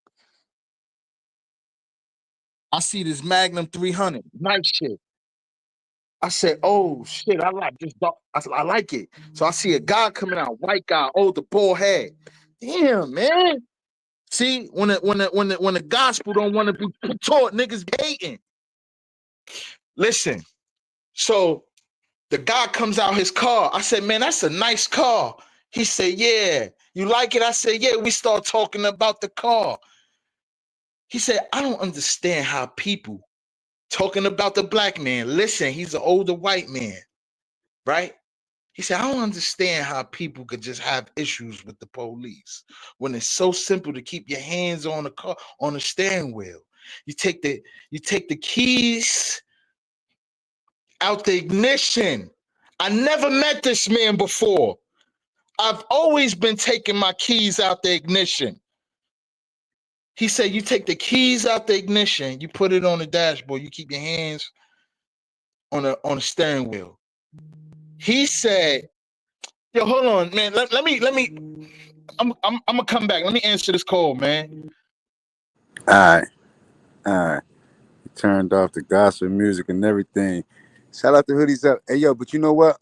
I see this Magnum 300. Nice shit. I said, oh shit, I like this dog. I like it. So I see a guy coming out, white guy, older, bald head. Damn, man. See, when the gospel don't want to be taught, niggas hating. Listen, so the guy comes out his car. I said, man, that's a nice car. He said, yeah. You like it? I said, yeah. We start talking about the car. He said, I don't understand how people talking about the black man. Listen, he's an older white man, right? He said, I don't understand how people could just have issues with the police when it's so simple to keep your hands on the car, on the steering wheel. You take the you take the keys out the ignition. I never met this man before. I've always been taking my keys out the ignition. He said, you take the keys out the ignition, you put it on the dashboard, you keep your hands on the steering wheel. He said, yo, hold on, man. Let me I'm gonna come back. Let me answer this call, man. All right, all right. He turned off the gospel music and everything. Shout out to Hoodies Up. Hey yo, but you know what?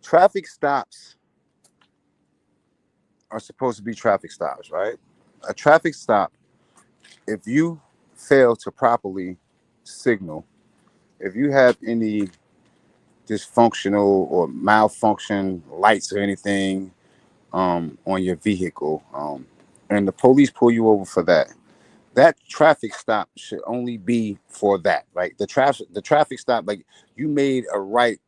Traffic stops are supposed to be traffic stops, right? A traffic stop, if you fail to properly signal, if you have any dysfunctional or malfunction lights or anything on your vehicle, and the police pull you over for that, that traffic stop should only be for that, right? The traffic stop, like you made a right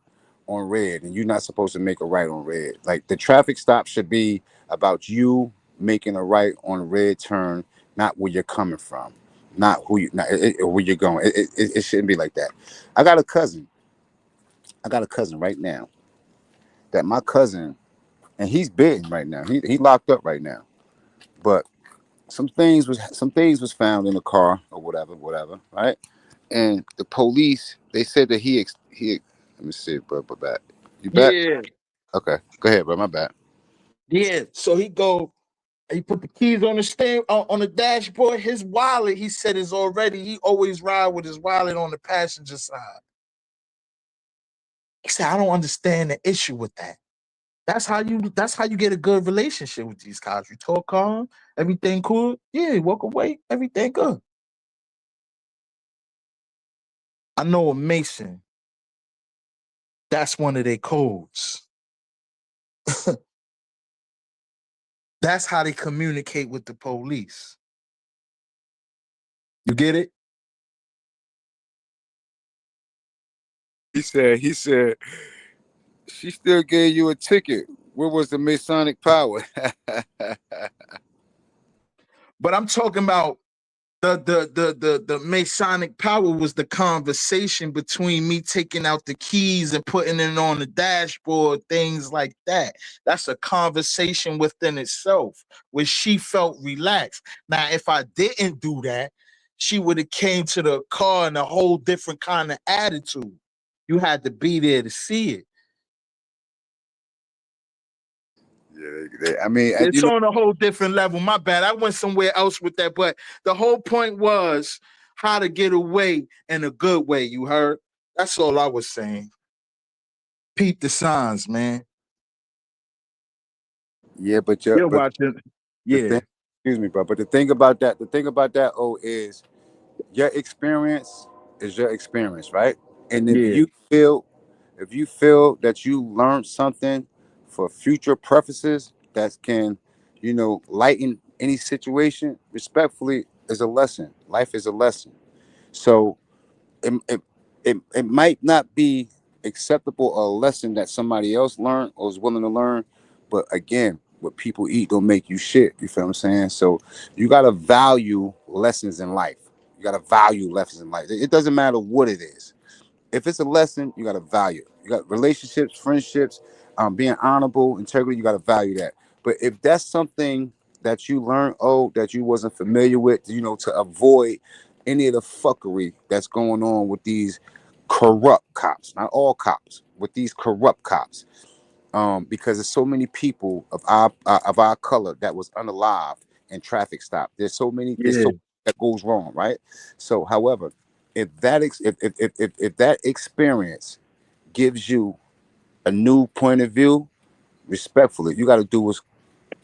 on red and you're not supposed to make a right on red. Like the traffic stop should be about you making a right on a red turn, not where you're coming from, not who you, not where you're going. It shouldn't be like that. I got a cousin. I got a cousin right now. That my cousin, and he's big right now. He locked up right now. But some things was found in the car or whatever, right? And the police, they said that he. Let me see, bro. Back. You back? Yeah, Okay, go ahead, bro. My bad. yeah. So he put the keys on the on the dashboard. His wallet, he said, is already. He always ride with his wallet on the passenger side. He said, I don't understand the issue with that. That's how you get a good relationship with these cops. You talk calm, everything cool. Yeah, walk away, everything good. I know a Mason. That's one of their codes. That's how they communicate with the police. You get it? He said, she still gave you a ticket. Where was the Masonic power? But I'm talking about the Masonic power was the conversation between me taking out the keys and putting it on the dashboard, things like that. That's a conversation within itself where she felt relaxed. Now, if I didn't do that, she would have came to the car in a whole different kind of attitude. You had to be there to see it. Yeah, I mean, It's on a whole different level. My bad. I went somewhere else with that, but the whole point was how to get away in a good way. You heard? That's all I was saying. Peep the signs, man. yeah, You're but watching. the Yeah, thing, excuse me, bro. But the thing about that, oh, is your experience is your experience, right? And yeah, if you feel that you learned something for future purposes that can, lighten any situation, respectfully, is a lesson. Life is a lesson. So it might not be acceptable or a lesson that somebody else learned or is willing to learn, but again, what people eat don't make you shit. You feel what I'm saying? So you gotta value lessons in life. You gotta value lessons in life. It doesn't matter what it is. If it's a lesson, you got to value it. You got relationships, friendships, being honorable, integrity. You got to value that. But if that's something that you learn, that you wasn't familiar with, to avoid any of the fuckery that's going on with these corrupt cops, not all cops, with these corrupt cops, because there's so many people of our color that was unalived in traffic stop. There's yeah, so that goes wrong, right? So, however, if that experience gives you a new point of view, respectfully,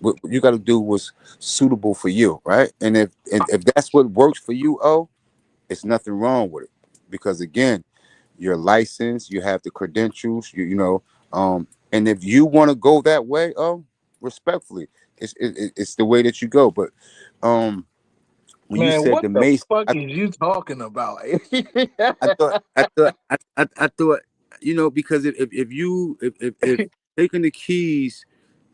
what you got to do what's suitable for you, right? And if that's what works for you, oh, it's nothing wrong with it, because again, you're licensed, you have the credentials, and if you want to go that way, oh, respectfully, it's the way that you go. But um, when you Man, said what the the mace, fuck is you talking about? I thought, because if taking the keys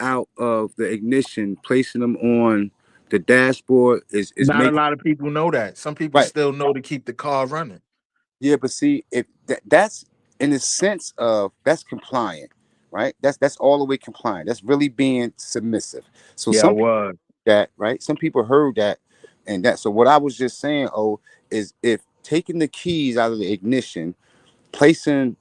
out of the ignition, placing them on the dashboard is Not a making lot of people know that. Some people right. still know to keep the car running. Yeah, but see, if that's in the sense of that's compliant, right? That's all the way compliant. That's really being submissive. So Yeah, I some people was. that right, some people heard that, and that. So what I was just saying, oh, is if taking the keys out of the ignition, placing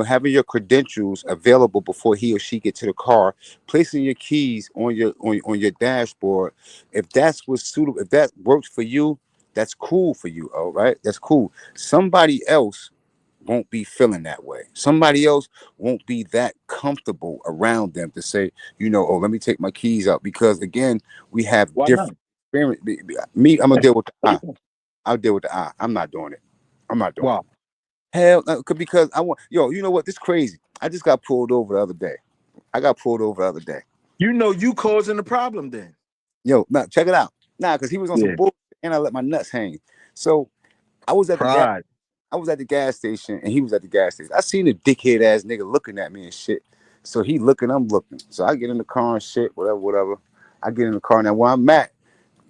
having your credentials available before he or she get to the car, placing your keys on your dashboard, if that's what's suitable, if that works for you, that's cool for you. All right, that's cool. Somebody else won't be feeling that way. Somebody else won't be that comfortable around them to say, oh, let me take my keys out, because again, we have Why not? different experience. Me, I'm gonna deal with the I. I'll deal with the I. I'm not doing it. I'm not doing it. Wow. Hell, no, because I want, you know what? This crazy. I just got pulled over the other day. I got pulled over the other day. You know you causing the problem then. Yo, now check it out. Nah, because he was on some Yeah. bullshit, and I let my nuts hang. So I was at the gas. Pride. I was at the gas station, and he was at the gas station. I seen a dickhead ass nigga looking at me and shit. So he looking, I'm looking. So I get in the car and shit, whatever, whatever. I get in the car. Now where I'm at,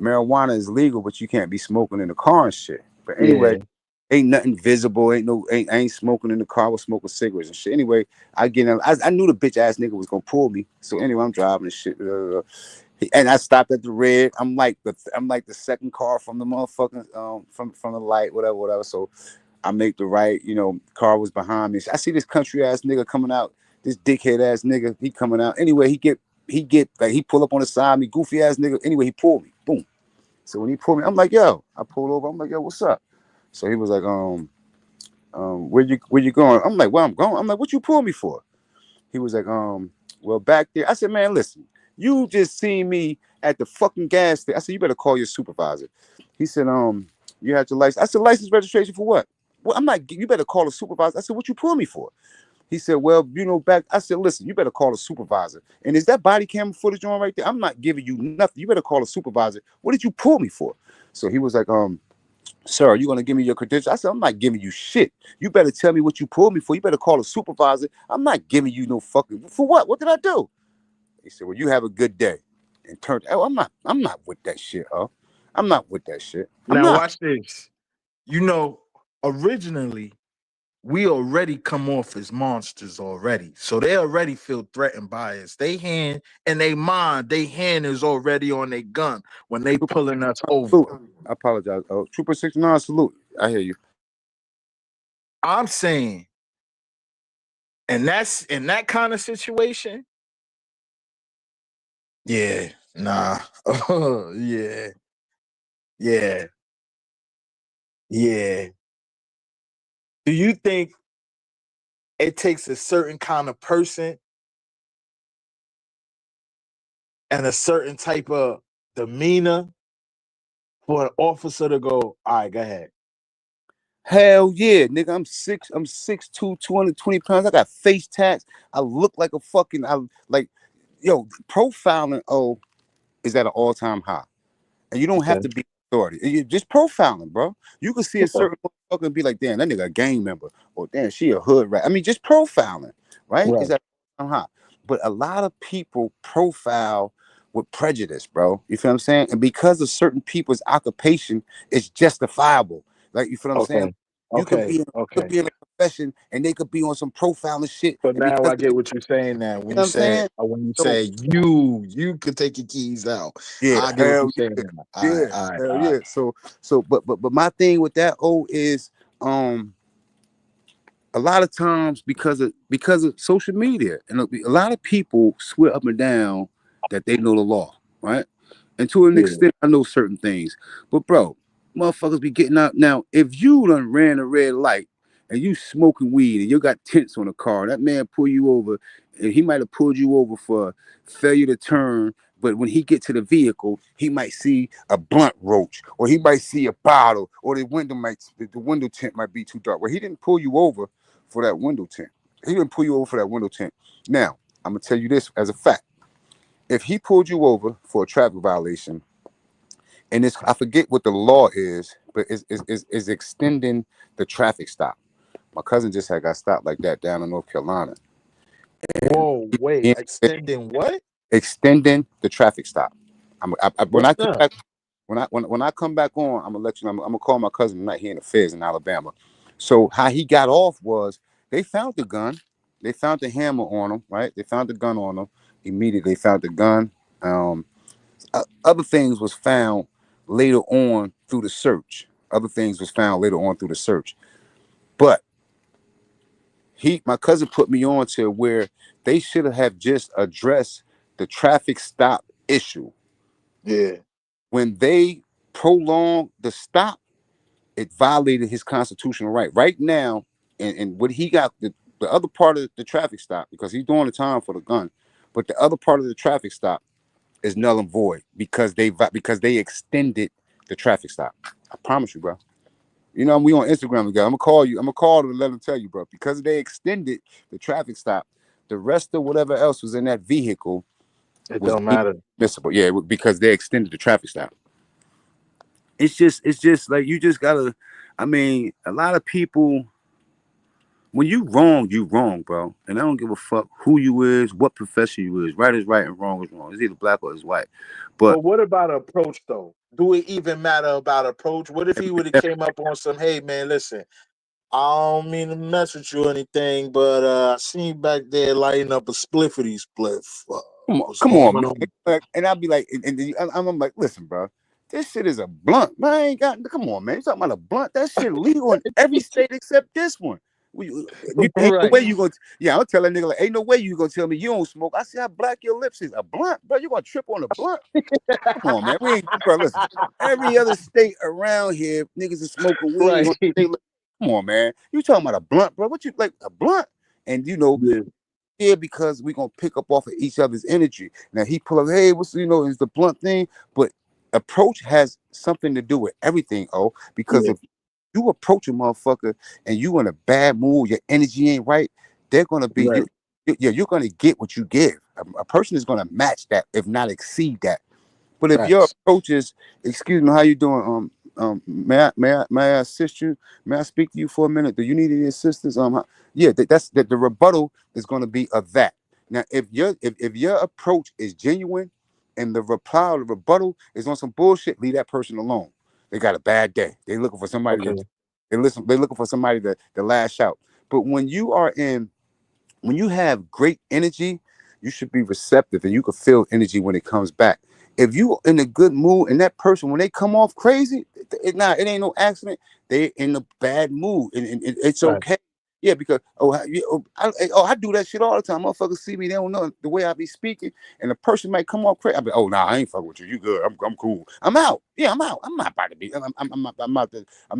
marijuana is legal, but you can't be smoking in the car and shit. But anyway, Yeah. ain't nothing visible. I ain't smoking in the car. I was smoking cigarettes and shit. Anyway, I get in. I knew the bitch ass nigga was gonna pull me. So anyway, I'm driving and shit. And I stopped at the red. I'm like the second car from the motherfucking from the light, whatever, whatever. So I make the right. Car was behind me. So I see this country ass nigga coming out. This dickhead ass nigga. He coming out. Anyway, he get like he pull up on the side of me, goofy ass nigga. Anyway, he pulled me. Boom. So when he pulled me, I'm like, yo. I pulled over. I'm like, yo, what's up? So he was like, where you going? I'm like, where I'm going. I'm like, what you pull me for? He was like, well, back there. I said, man, listen, you just seen me at the fucking gas station. I said, you better call your supervisor. He said, you have your license. I said, license registration for what? Well, I'm not. You better call the supervisor. I said, what you pull me for? He said, well, back. I said, listen, you better call the supervisor. And is that body camera footage on right there? I'm not giving you nothing. You better call the supervisor. What did you pull me for? So he was like, sir, are you gonna give me your credentials? I said, I'm not giving you shit. You better tell me what you pulled me for. You better call a supervisor. I'm not giving you no fucking for what? What did I do? He said, well, you have a good day. And turned, oh, I'm not with that shit, oh. I'm not with that shit. I'm Now not. watch this. You know, originally we already come off as monsters already. So they already feel threatened by us. They hand and they mind, they hand is already on their gun when they Trooper, pulling us over. salute. I apologize. Oh, Trooper 69, salute. I hear you. I'm saying, and that's in that kind of situation, yeah, nah. Yeah, yeah, yeah. Do you think it takes a certain kind of person and a certain type of demeanor for an officer to go, all right, go ahead? Hell yeah, nigga. I'm 6'2", 220 pounds. I got face tats. I look like a fucking yo, profiling is at an all-time high. And you don't have Okay. to be authority. You just profiling, bro. You can see a Yeah. certain motherfucker and be like, damn, that nigga a gang member, or damn, she a hood rat. I mean, just profiling, right? Is Right. that high? But a lot of people profile with prejudice, bro. You feel what I'm saying? And because of certain people's occupation, it's justifiable. Like, you feel what I'm saying? Okay. You could Okay. be in, could Okay. be in a profession and they could be on some profiling shit, So and now because I of it, get what you're saying now. you know what I'm saying? When you So say you could take your keys out. yeah, I get what you're hell saying yeah, now. All right, yeah, all right, hell all right. yeah. But my thing with that is um a lot of times because of social media, and a lot of people swear up and down that they know the law, right? And to an Yeah. extent, I know certain things, but bro, motherfuckers be getting out now. If you done ran a red light and you smoking weed and you got tents on the car, that man pull you over, and he might have pulled you over for failure to turn. But when he get to the vehicle, he might see a blunt roach, or he might see a bottle, or the window tint might be too dark. Well, he didn't pull you over for that window tint. He didn't pull you over for that window tint. Now, I'm gonna tell you this as a fact. If he pulled you over for a traffic violation, and it's I forget what the law is, but is extending the traffic stop. My cousin just had got stopped like that down in North Carolina, and Whoa, wait, he, extending what? extending the traffic stop. When What's I come that? back, when I come back on, I'm gonna let you know. I'm gonna call my cousin tonight here in the Feds in Alabama. So how he got off was they found the gun, they found the hammer on him, right? They found the gun on him immediately. They found the gun. Um, Other things was found later on through the search. Other things was found later on through the search. But my cousin put me on to where they should have just addressed the traffic stop issue. Yeah, When they prolonged the stop, it violated his constitutional right. Right now, and what he got the other part of the traffic stop, because he's doing the time for the gun, but the other part of the traffic stop is null and void because they extended the traffic stop. I promise you, bro. You know, we on Instagram together. I'm gonna call you. I'm gonna call to let them tell you, bro. Because they extended the traffic stop, the rest of whatever else was in that vehicle it was don't matter. admissible. Yeah, because they extended the traffic stop. It's just like you just gotta. I mean, a lot of people. When you wrong, bro. And I don't give a fuck who you is, what profession you is. Right is right and wrong is wrong. It's either black or it's white. But But what about approach though? Do it even matter about approach? What if he would have came up on some, hey man, listen, I don't mean to mess with you or anything, but I seen you back there lighting up a spliffity spliff. What's come on, going man. on? And I'll be like, I'm like, listen, bro, this shit is a blunt. Man, I ain't got. Come on, man. You talking about a blunt? That shit legal in every state except this one. Ain't no Right, way you gonna. Yeah, I'll tell that nigga like, ain't no way you gonna tell me you don't smoke. I see how black your lips is. A blunt, bro. You gonna trip on a blunt? Come on, man. We ain't, bro. Listen, every other state around here, niggas is smoking weed right. on state. Come on, man. You talking about a blunt, bro? What you like a blunt? And you know, Yeah, here because we're gonna pick up off of each other's energy. Now he pull up, hey, what's is the blunt thing, but approach has something to do with everything, because yeah, if you approach a motherfucker and you in a bad mood, your energy ain't right, they're gonna be right. yeah, you're gonna get what you give. A person is gonna match that, if not exceed that. But if your Facts. approach is, excuse me, how you doing? May I assist you? May I speak to you for a minute? Do you need any assistance? Yeah, that's that. The rebuttal is going to be of that. Now, if your approach is genuine, and the reply or the rebuttal is on some bullshit, leave that person alone. They got a bad day. They looking for somebody to Okay. They looking for somebody to lash out. But when you have great energy, you should be receptive and you can feel energy when it comes back. If you in a good mood and that person, when they come off crazy, it ain't no accident. They in a bad mood and it's Right. okay. Yeah, because I do that shit all the time. Motherfuckers see me, they don't know the way I be speaking, and the person might come off crazy. I be, oh nah, I ain't fucking with you. You good? I'm cool. I'm out. Yeah, I'm out. I'm not about to be. I'm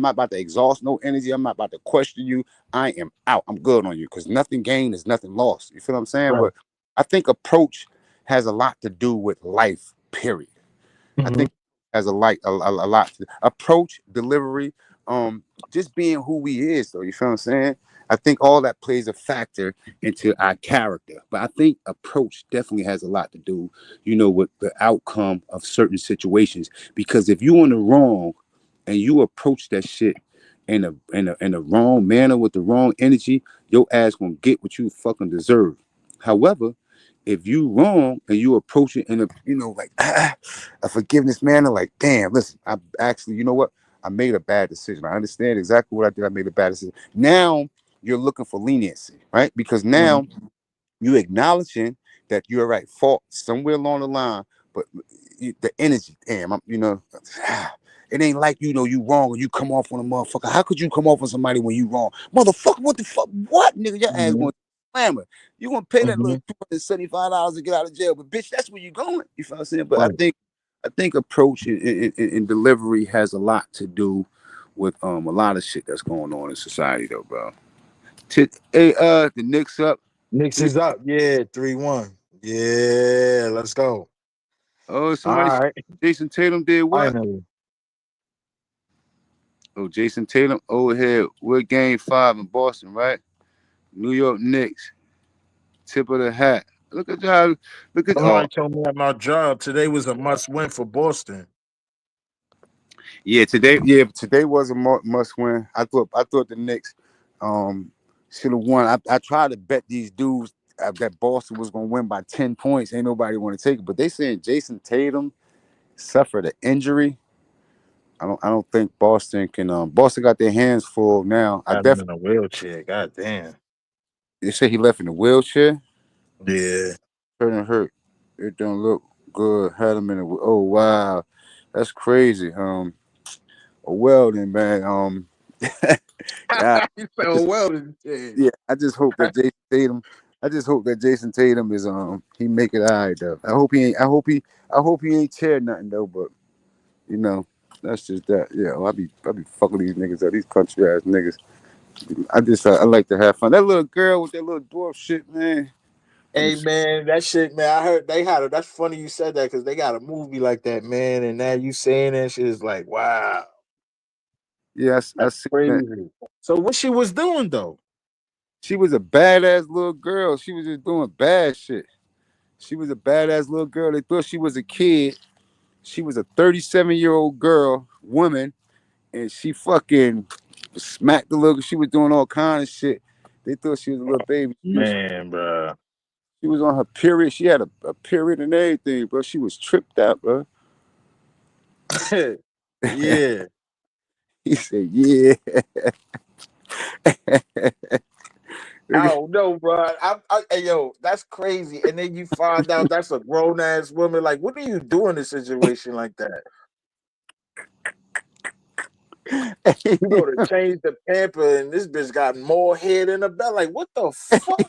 not about to exhaust no energy. I'm not about to question you. I am out. I'm good on you because nothing gained is nothing lost. You feel what I'm saying? Right. But I think approach has a lot to do with life. Period. I Hmm. think has a lot to approach delivery, just being who we is. So you feel what I'm saying? I think all that plays a factor into our character. But I think approach definitely has a lot to do, with the outcome of certain situations. Because if you are in the wrong and you approach that shit in a wrong manner with the wrong energy, your ass gonna get what you fucking deserve. However, if you wrong and you approach it in a like a forgiveness manner, like damn, listen, I actually, you know what? I made a bad decision. I understand exactly what I did. I made a bad decision. Now you're looking for leniency, right? Because now Hmm. you acknowledging that you're right fault somewhere along the line, but the energy, damn, it ain't like you wrong and you come off on a motherfucker. How could you come off on somebody when you wrong, motherfucker? What the fuck? What nigga? Your ass Hmm. going to slammer. You gonna pay that Hmm. little $275 to get out of jail, but bitch, that's where you going. You feel what I'm saying? But I Right. think approach and delivery has a lot to do with a lot of shit that's going on in society though, bro. Hey, the Knicks up. Knicks Three. is up. Yeah, 3-1. Yeah, let's go. Oh, All somebody said right. Jason Tatum did what? Finally. Oh, Jason Tatum overhead. We're game 5 in Boston, right? New York Knicks. Tip of the hat. Look at y'all. Look at Somebody oh told me at my job today was a must win for Boston. yeah, today was a must win. I thought the Knicks should have won. I tried to bet these dudes that Boston was gonna win by 10 points. Ain't nobody want to take it, but they saying Jason Tatum suffered an injury. I don't think Boston can. Boston got their hands full now. I Got him definitely in a wheelchair. God damn. they say he left in a wheelchair. Yeah. Turning hurt. It don't look good. Had him in a. Oh wow, that's crazy. Oh, well then, man. Yeah, He I fell just well in the yeah, I just hope that Jason Tatum. I just hope that Jason Tatum is he make it all right though. I hope he ain't. I hope he ain't tear nothing though. But you know, that's just that. Yeah, I be fucking these niggas up. These country ass niggas. I like to have fun. That little girl with that little dwarf shit, man. Them Hey man, that shit, man. I heard they had it. That's funny you said that because they got a movie like that, man. And now you saying that shit is like, wow, yeah, I that's seen that. crazy. So what she was doing though? She was a badass little girl. She was just doing bad shit. She was a badass little girl. They thought she was a kid. She was a 37-year-old girl, woman, and she fucking smacked the little. She was doing all kind of shit. They thought she was a little baby. Man, bro. She was on her period. She had a period and everything, bro. She was tripped out, bro. Yeah. He said, "Yeah." I don't know, bro. Hey, yo, that's crazy. And then you find out that's a grown ass woman. Like, what do you do in a situation like that? You go to change the pamper, and this bitch got more hair than a belt. Like, what the fuck?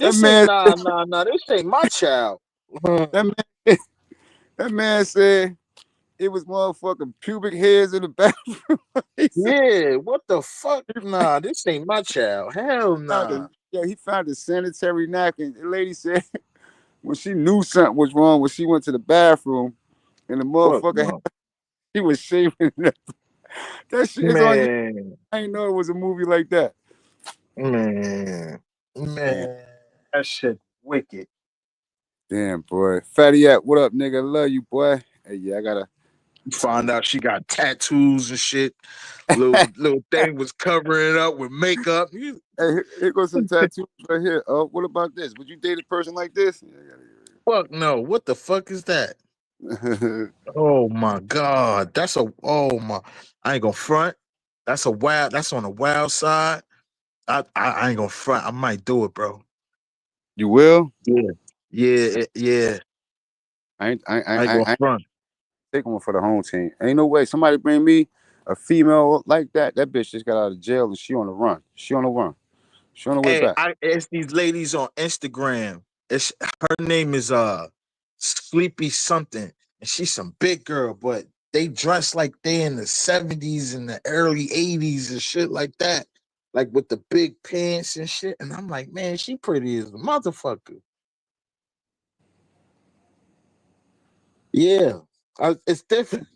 that This ain't man, nah. This ain't my child. that man, that man said it was motherfucking pubic hairs in the bathroom. He said Yeah, what the fuck? he Nah, this ain't my child. Hell found nah. a, yeah, he found a sanitary napkin. The lady said when she knew something was wrong, when she went to the bathroom and the Fuck motherfucker no. he was shaving it. That shit is on you. Man, I didn't know it was a movie like that. man, Damn, man. That shit wicked. damn, boy. Fatty App, what up, nigga? Love you, boy. Hey, yeah, I gotta. Find out she got tattoos and shit. Little thing was covering it up with makeup. Hey, here goes some tattoos right here. Oh, what about this? Would you date a person like this? Fuck no. What the fuck is that? Yeah, Oh my god. That's a oh my I ain't gonna front. That's a wild that's on the wild side. I ain't gonna front. I might do it, bro. you will? Yeah. Yeah. I ain't gonna I ain't front. taking one for the home team. Ain't no way. Somebody bring me a female like that. That bitch just got out of jail and she on the run. She on the run. She on the way Hey, back. I asked these ladies on Instagram. It's her name is Sleepy something, and she's some big girl, but they dress like they in the 70s and the early 80s and shit like that. Like with the big pants and shit. And I'm like, man, she pretty as a motherfucker. Yeah. It's different.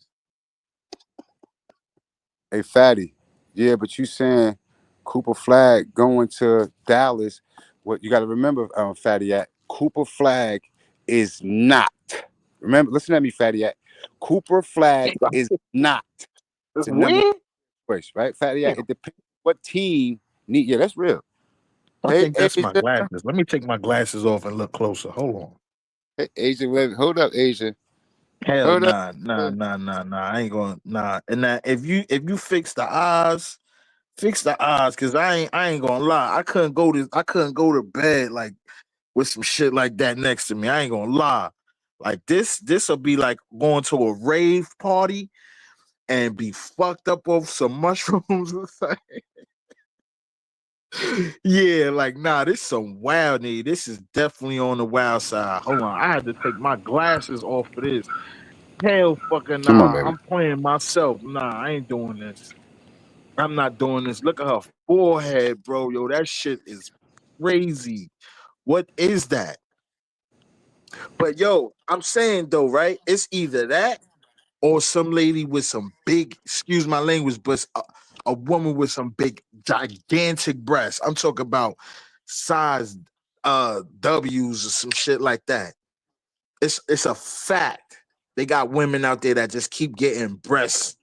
Hey, Fatty. Yeah, but you saying Cooper Flag going to Dallas. What you got to remember, Fatty, at Cooper Flag is not. Remember, listen at me, Fatty. At Cooper Flag is not It's the number weird. one choice, right? Fatty, Yeah. at it depends what team need. Yeah, that's real. I Hey, think that's my Asia, glasses. Let me take my glasses off and look closer. Hold on. hey, Asia, hold up, Asia, Hell hold up. nah. I ain't going nah. And now if you fix the odds, cause I ain't gonna lie. I couldn't go to bed like with some shit like that next to me. I ain't gonna lie. Like this'll be like going to a rave party and be fucked up off some mushrooms or something. Yeah, like nah, this some wild need. This is definitely on the wild side. Hold on, I had to take my glasses off for this. Hell fucking Come on, nah. baby. I'm playing myself. Nah, I ain't doing this. I'm not doing this. Look at her forehead, bro. Yo, that shit is crazy. What is that? But yo, I'm saying though, right? It's either that or some lady with some big, excuse my language, but a woman with some big, gigantic breasts. I'm talking about size W's or some shit like that. It's a fact. They got women out there that just keep getting breast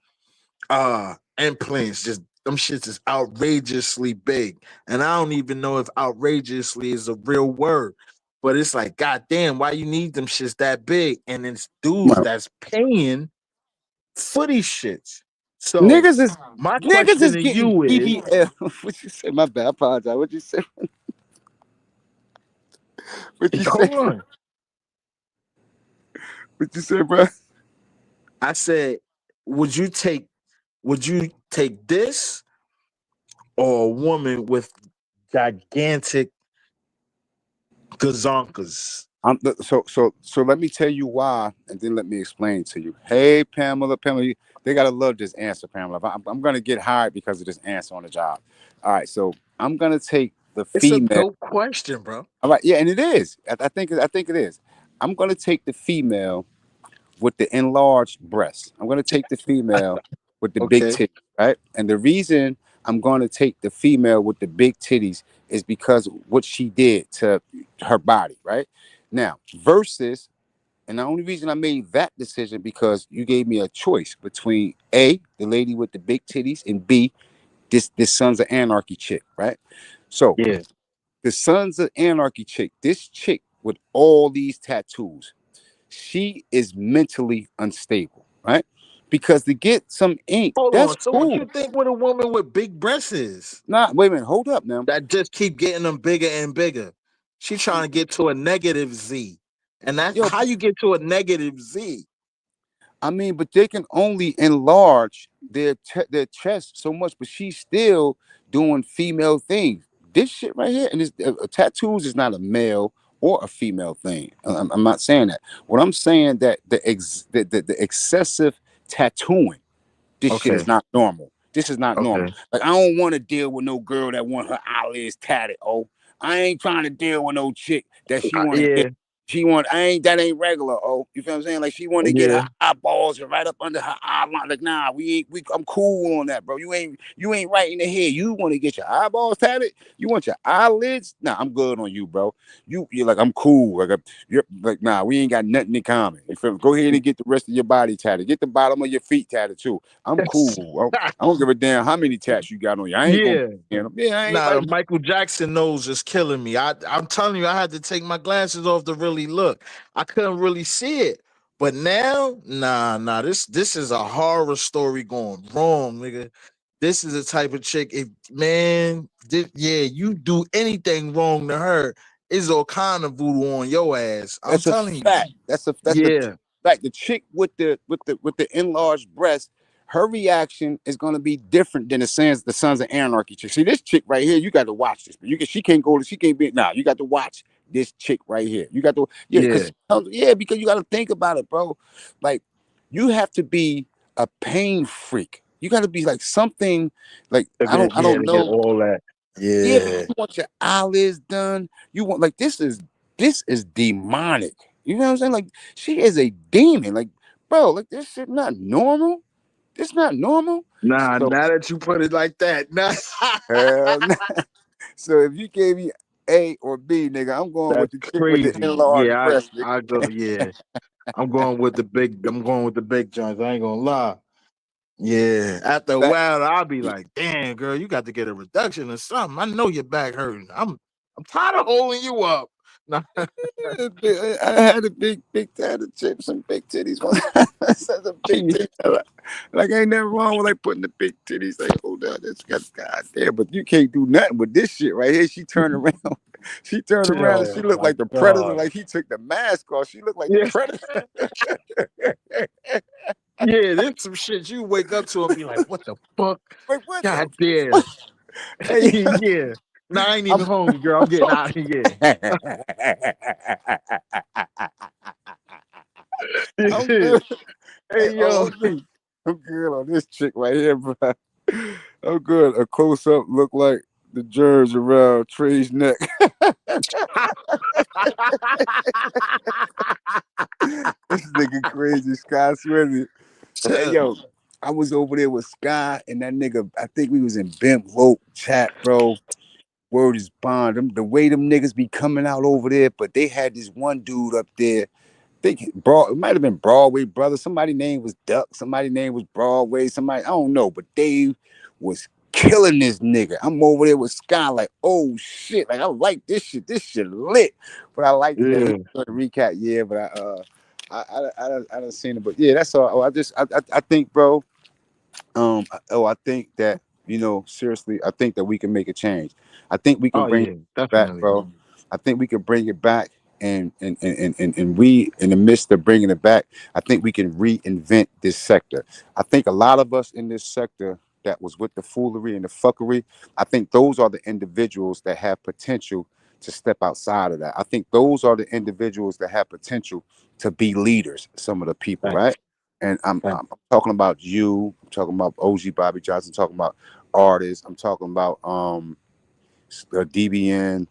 implants. Just them shits is outrageously big. And I don't even know if outrageously is a real word. But it's like, God damn, why you need them shits that big? And it's dudes Well, that's paying for these shits. So niggas is my niggas question is to getting you is, BBL. What you say? My bad. I apologize. What you say? What you say? hold on. What you say, bro? I said, would you take would you take this or a woman with gigantic gazonkas? So let me tell you why, and then let me explain to you. Hey, Pamela, they gotta love this answer, Pamela. I'm gonna get hired because of this answer on the job. All right, so I'm gonna take the It's a female. dope question, bro. All right, yeah, and it is. I think it is. I'm gonna take the female with the enlarged breasts. I'm gonna take the female with the big Okay. titties, right? And the reason I'm gonna take the female with the big titties is because what she did to her body, right? Now, versus, and the only reason I made that decision because you gave me a choice between A, the lady with the big titties, and B, this Sons of Anarchy chick, right? So Yeah. the Sons of Anarchy chick, this chick with all these tattoos, she is mentally unstable, right? Because to get some ink, Hold that's on. So what you cool. think with a woman with big breasts is? Nah, wait a minute, hold up now. That just keep getting them bigger and bigger. She trying to get to a negative Z. And that's Yo, how you get to a negative Z. I mean, but they can only enlarge their chest so much, but she's still doing female things. This shit right here, and this tattoos is not a male or a female thing. I'm not saying that. What I'm saying that the excessive tattooing, this shit Okay. is not normal. This is not normal. Okay. Like I don't want to deal with no girl that want her eyelids tatted. Oh, I ain't trying to deal with no chick that she want to get. Yeah. She want. I ain't. That ain't regular. Oh, you feel what I'm saying? Like she want to get Yeah. her eyeballs right up under her eye line. Like nah, we ain't. I'm cool on that, bro. You ain't right in the head. You want to get your eyeballs tatted? You want your eyelids? Nah, I'm good on you, bro. You're like I'm cool. Like you're like nah, we ain't got nothing in common. You feel me? Go ahead and get the rest of your body tatted. Get the bottom of your feet tatted too. I'm cool. I don't give a damn how many tats you got on you. I ain't gonna Yeah. be in them. Yeah, I ain't Nah, the like Michael Jackson nose is killing me. I'm telling you, I had to take my glasses off to really look. I couldn't really see it. But now, nah. This is a horror story going wrong, nigga. This is the type of chick. If man, yeah, you do anything wrong to her, it's all kind of voodoo on your ass. I'm that's a telling you. fact. That's a Yeah. fact. The chick with the enlarged breast, her reaction is gonna be different than the Sons of Anarchy chick. See this chick right here, you got to watch this. But she can't be now. You got to watch this chick right here. You got to Yeah. because you got to think about it, bro. Like you have to be a pain freak. You got to be like something like I Yeah, don't to get know. all that. Yeah, because Yeah. you want your eyelids done. You want like this is demonic. You know what I'm saying? Like she is a demon. Like, bro, like this shit not normal. This not normal. Nah, So now that you put it like that, nah. hell nah. So if you gave me A or B, nigga, I'm going with That's the chick with the crazy. enlarged Yeah, breast, I nigga. go, yeah. I'm going with the big joints. I ain't gonna lie. Yeah. After a That while, I'll be like, damn, girl, you got to get a reduction or something. I know your back hurting. I'm tired of holding you up. Nah, I had a big tatted chick, some big titties. Some big titties. Like ain't nothing wrong with like putting the big titties. Like hold on, this got goddamn, but you can't do nothing with this shit right here. She turned around, she turned around, and she oh looked my like the predator. god. Like he took the mask off. She looked like the Yeah. predator. Yeah, there's some shit you wake up to and be like, what the fuck? Like what the God damn. fuck? Hey, Yeah. Nah, I ain't I'm, even hungry, girl. I'm getting out of here. I'm literally, Hey yo. I'm good on this chick right here, bro. I'm good. A close up look like the germs around Trey's neck. This nigga crazy, Sky Swizzy. Hey yo, I was over there with Sky and that nigga. I think we was in Bimp Vote chat, bro. Word is bond. The way them niggas be coming out over there, but they had this one dude up there. Think broad it might have been Broadway brother. Somebody name was Duck. Somebody name was Broadway. Somebody I don't know, but Dave was killing this nigga. I'm over there with Sky like, oh shit, like I like this shit. This shit lit. But I liked it that he Yeah. was doing the recap. Yeah, but I done seen it. But yeah, that's all. Oh, I think, bro. I think that seriously, I think that we can make a change. I think we can Oh bring yeah, it back, definitely. bro. I think we can bring it back, and we, in the midst of bringing it back, I think we can reinvent this sector. I think a lot of us in this sector that was with the foolery and the fuckery, I think those are the individuals that have potential to step outside of that. I think those are the individuals that have potential to be leaders. Some of the people, Right. right? And I'm, Right. I'm talking about you. I'm talking about OG Bobby Johnson. I'm talking about artists. I'm talking about DBN,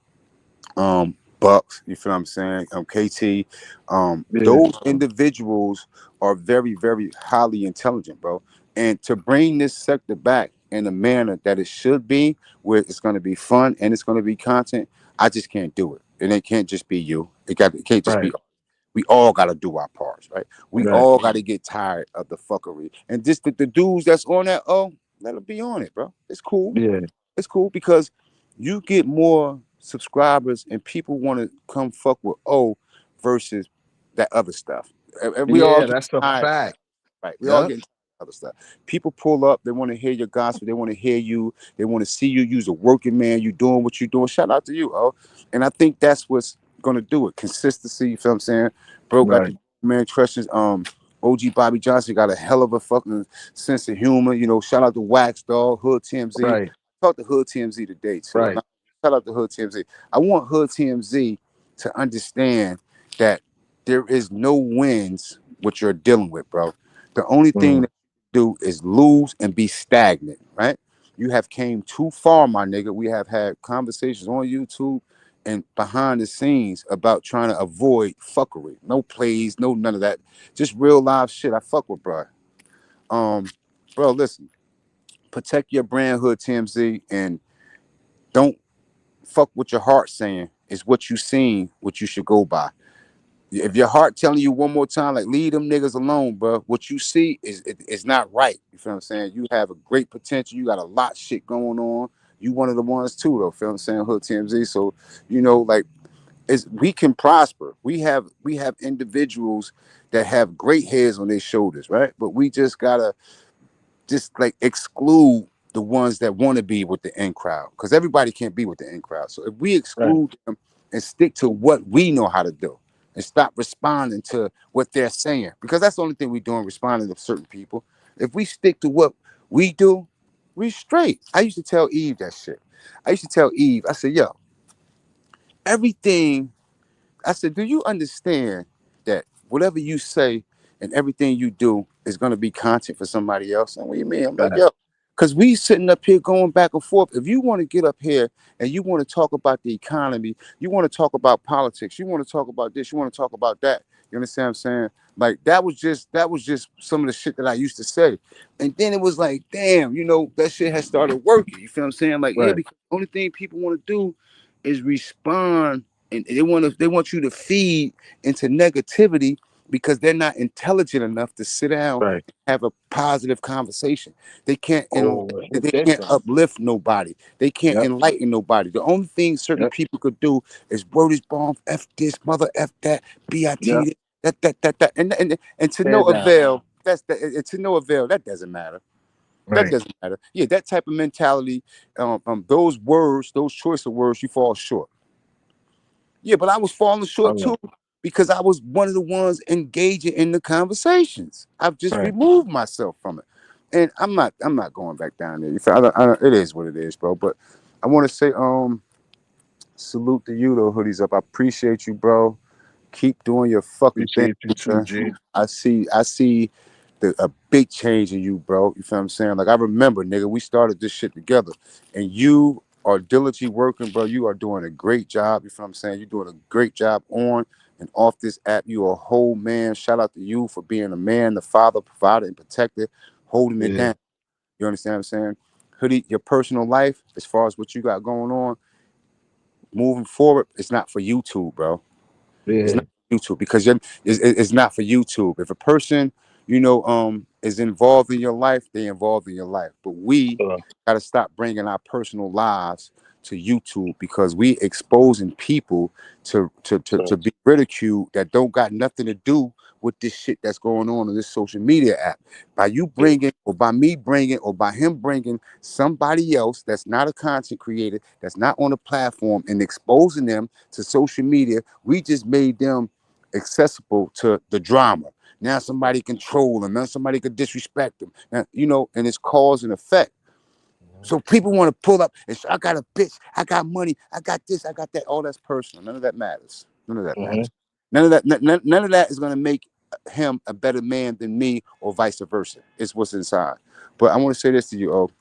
Bucks. You feel what I'm saying? KT. Yeah. Those individuals are very, very highly intelligent, bro. And to bring this sector back in a manner that it should be, where it's going to be fun and it's going to be content, I just can't do it. And it can't just be you. It can't just Right. be. We all got to do our parts, right? We Right. all got to get tired of the fuckery. And just the dudes that's on that, let them be on it, bro. It's cool. Yeah. It's cool because you get more subscribers and people want to come fuck with versus that other stuff. And we all Yeah, get that's a tired. fact. Right. We all Yep. get other stuff. People pull up, they want to hear your gospel, they want to hear you, they want to see you use a working man, you doing what you're doing. Shout out to you, And I think that's what's gonna do it. Consistency, you feel what I'm saying? Bro got Right. the man questions. OG Bobby Johnson got a hell of a fucking sense of humor. Shout out to Wax Dog, Hood TMZ. Right. Talk to Hood TMZ today too. Right. Shout out to Hood TMZ. I want Hood TMZ to understand that there is no wins what you're dealing with, bro. The only thing Mm. that you do is lose and be stagnant, right? You have came too far, my nigga. We have had conversations on YouTube and behind the scenes about trying to avoid fuckery. No plays, no none of that. Just real live shit. I fuck with, bro. Um, bro, listen. Protect your brandhood, TMZ, and don't fuck what your heart saying. Is what you seen, what you should go by. If your heart telling you one more time, like leave them niggas alone, bro. What you see is not right. You feel what I'm saying? You have a great potential. You got a lot of shit going on. You one of the ones too, though. Feel what I'm saying? Hood TMZ. So like we can prosper. We have individuals that have great heads on their shoulders, right? But we just gotta just like exclude the ones that want to be with the in crowd because everybody can't be with the in crowd. So if we Right. exclude them and stick to what we know how to do and stop responding to what they're saying, because that's the only thing we're doing, responding to certain people. If we stick to what we do, we straight. I used to tell Eve that shit. I used to tell Eve, I said, yo, everything I said, do you understand that whatever you say and everything you do is going to be content for somebody else? And what do you mean? I'm like, Right. yo, because we sitting up here going back and forth. If you want to get up here and you want to talk about the economy, you want to talk about politics, you want to talk about this, you want to talk about that. You understand what I'm saying? Like that was just some of the shit that I used to say. And then it was like, damn, that shit has started working. You feel what I'm saying? Like, yeah, Right. because the only thing people want to do is respond and they want you to feed into negativity because they're not intelligent enough to sit down Right. and have a positive conversation. They can't Oh, hit they this can't one. uplift nobody. They can't Yep. enlighten nobody. The only thing certain Yep. people could do is word is bomb, F this, mother F that, BIT Yep. this, that. And to Tear no down. avail, to no avail, that doesn't matter. That Right. doesn't matter. Yeah, that type of mentality, those words, those choice of words, you fall short. Yeah, but I was falling short Oh, too because I was one of the ones engaging in the conversations. I've just right. removed myself from it, and I'm not going back down there. It is what it is, bro. But I want to say salute to you though, hoodies up. I appreciate you, bro. Keep doing your fucking thing. Appreciate you too, Man. G. I see a big change in you, bro. You feel what I'm saying? Like I remember, nigga, we started this shit together, and you are diligently working, bro. You are doing a great job. You feel what I'm saying? You're doing a great job on and off this app. You are a whole man. Shout out to you for being a man, the father, provider, and protector, holding it Yeah. down. You understand what I'm saying? Hoodie, your personal life, as far as what you got going on, moving forward, it's not for YouTube, bro. It's Yeah. not YouTube because it's not for YouTube. If a person, is involved in your life, they involved in your life. But we Uh, got to stop bringing our personal lives to YouTube because we exposing people to be ridiculed that don't got nothing to do with this shit that's going on this social media app. By you yeah. bringing, or by me bringing, or by him bringing somebody else that's not a content creator, that's not on the platform, and exposing them to social media, we just made them accessible to the drama. Now somebody can troll them. Now somebody could disrespect them. Now, and it's cause and effect. So people want to pull up and say, I got a bitch, I got money, I got this, I got that. All that's personal. None of that matters. None of that Mm-hmm. matters. None of that is going to make him a better man than me or vice versa. It's what's inside. But I want to say this to you, oh.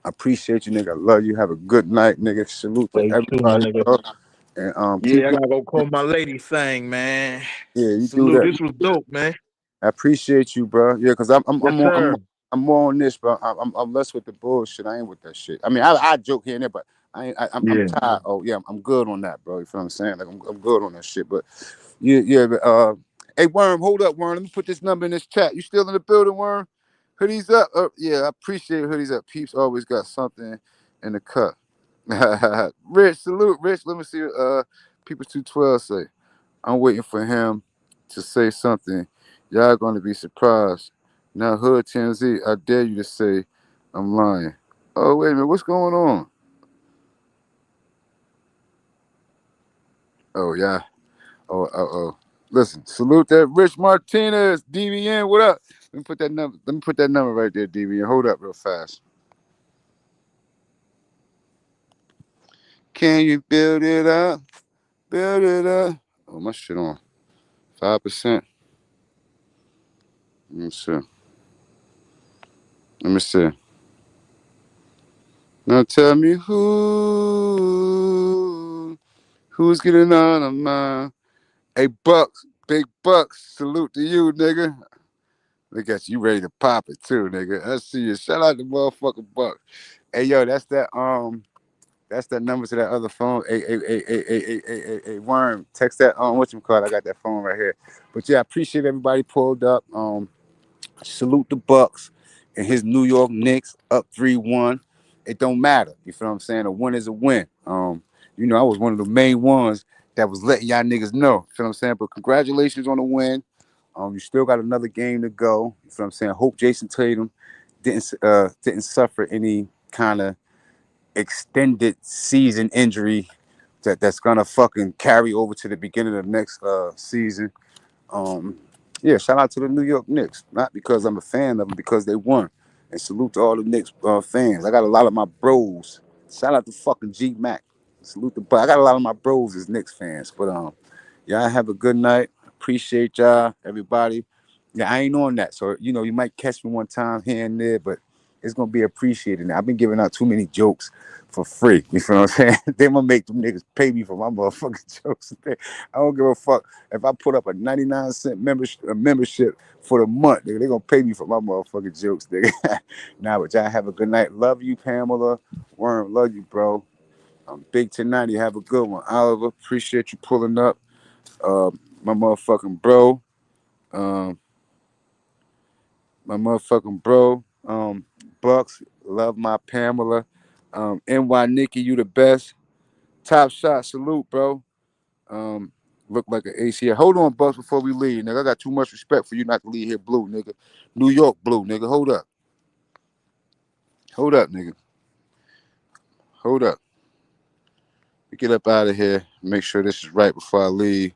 I appreciate you, nigga. I love you. Have a good night, nigga. Salute to Play too, my everybody, nigga. bro. And Yeah, keep I your gotta go call my lady thing, man. yeah, you do Salute. that. This was dope, man. I appreciate you, bro. Yeah, cause Yes, sir. I'm more on this, bro. I'm less with the bullshit. I ain't with that shit. I mean, I joke here and there, but I ain't, I'm Yeah. tired. Oh yeah, I'm good on that, bro. You feel what I'm saying? Like I'm good on that shit. But yeah. But, hey, Worm, hold up, Worm. Let me put this number in this chat. You still in the building, Worm? Hoodies up. Yeah, I appreciate hoodies up. Peeps always got something in the cup. Rich, salute, Rich. Let me see. People 212 say. I'm waiting for him to say something. Y'all gonna be surprised. Now, Hood TMZ, I dare you to say I'm lying. Oh, wait a minute, what's going on? Oh, yeah. Oh. Listen, salute that Rich Martinez, DVN. What up? Let me put that number. Let me put that number right there, DVN. Hold up real fast. Can you build it up? Build it up. Oh, my shit on 5%. Let me see. Let me see. Now tell me who's getting on of mine. Hey, Bucks, big Bucks, salute to you, nigga. Look at you ready to pop it too, nigga. I see you. Shout out to motherfucking Bucks. Hey, yo, that's that number to that other phone. Hey, Worm, text that what you call it? I got that phone right here. But yeah, I appreciate everybody pulled up. Salute the Bucks and his New York Knicks up 3-1. It don't matter. You feel what I'm saying? A win is a win. I was one of the main ones that was letting y'all niggas know. You feel what I'm saying? But congratulations on the win. You still got another game to go. You feel what I'm saying? Hope Jason Tatum didn't suffer any kind of extended season injury that's gonna fucking carry over to the beginning of next season. Um, yeah, shout out to the New York Knicks. Not because I'm a fan of them, because they won. And salute to all the Knicks fans. I got a lot of my bros. Shout out to fucking G Mac. Salute the. I got a lot of my bros as Knicks fans. But y'all have a good night. Appreciate y'all, everybody. Yeah, I ain't on that, so you might catch me one time here and there, but it's gonna be appreciated. Now I've been giving out too many jokes for free. You feel what I'm saying? They gonna make them niggas pay me for my motherfucking jokes. I don't give a fuck if I put up a 99-cent membership for the month. Nigga, they gonna pay me for my motherfucking jokes, nigga. Now, but y'all have a good night. Love you, Pamela. Worm, love you, bro. Big 1090. Have a good one, Oliver. Appreciate you pulling up. My motherfucking bro. Um, my motherfucking bro. Bucks. Love my Pamela. NY Nikki, you the best. Top shot. Salute, bro. Um, look like an ace here. Hold on, Bucks, before we leave, nigga. I got too much respect for you not to leave here blue, nigga. New York blue, nigga. Hold up. Hold up, nigga. Hold up. Get up out of here. Make sure this is right before I leave.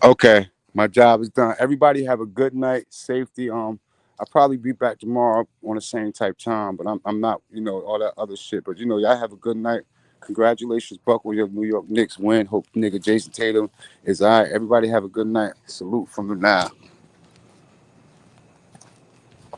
Okay. My job is done. Everybody have a good night. Safety. I'll probably be back tomorrow on the same type time, but I'm not, all that other shit. But y'all have a good night. Congratulations, Buck, on your New York Knicks win. Hope nigga Jason Tatum is all right. Everybody have a good night. Salute from the now.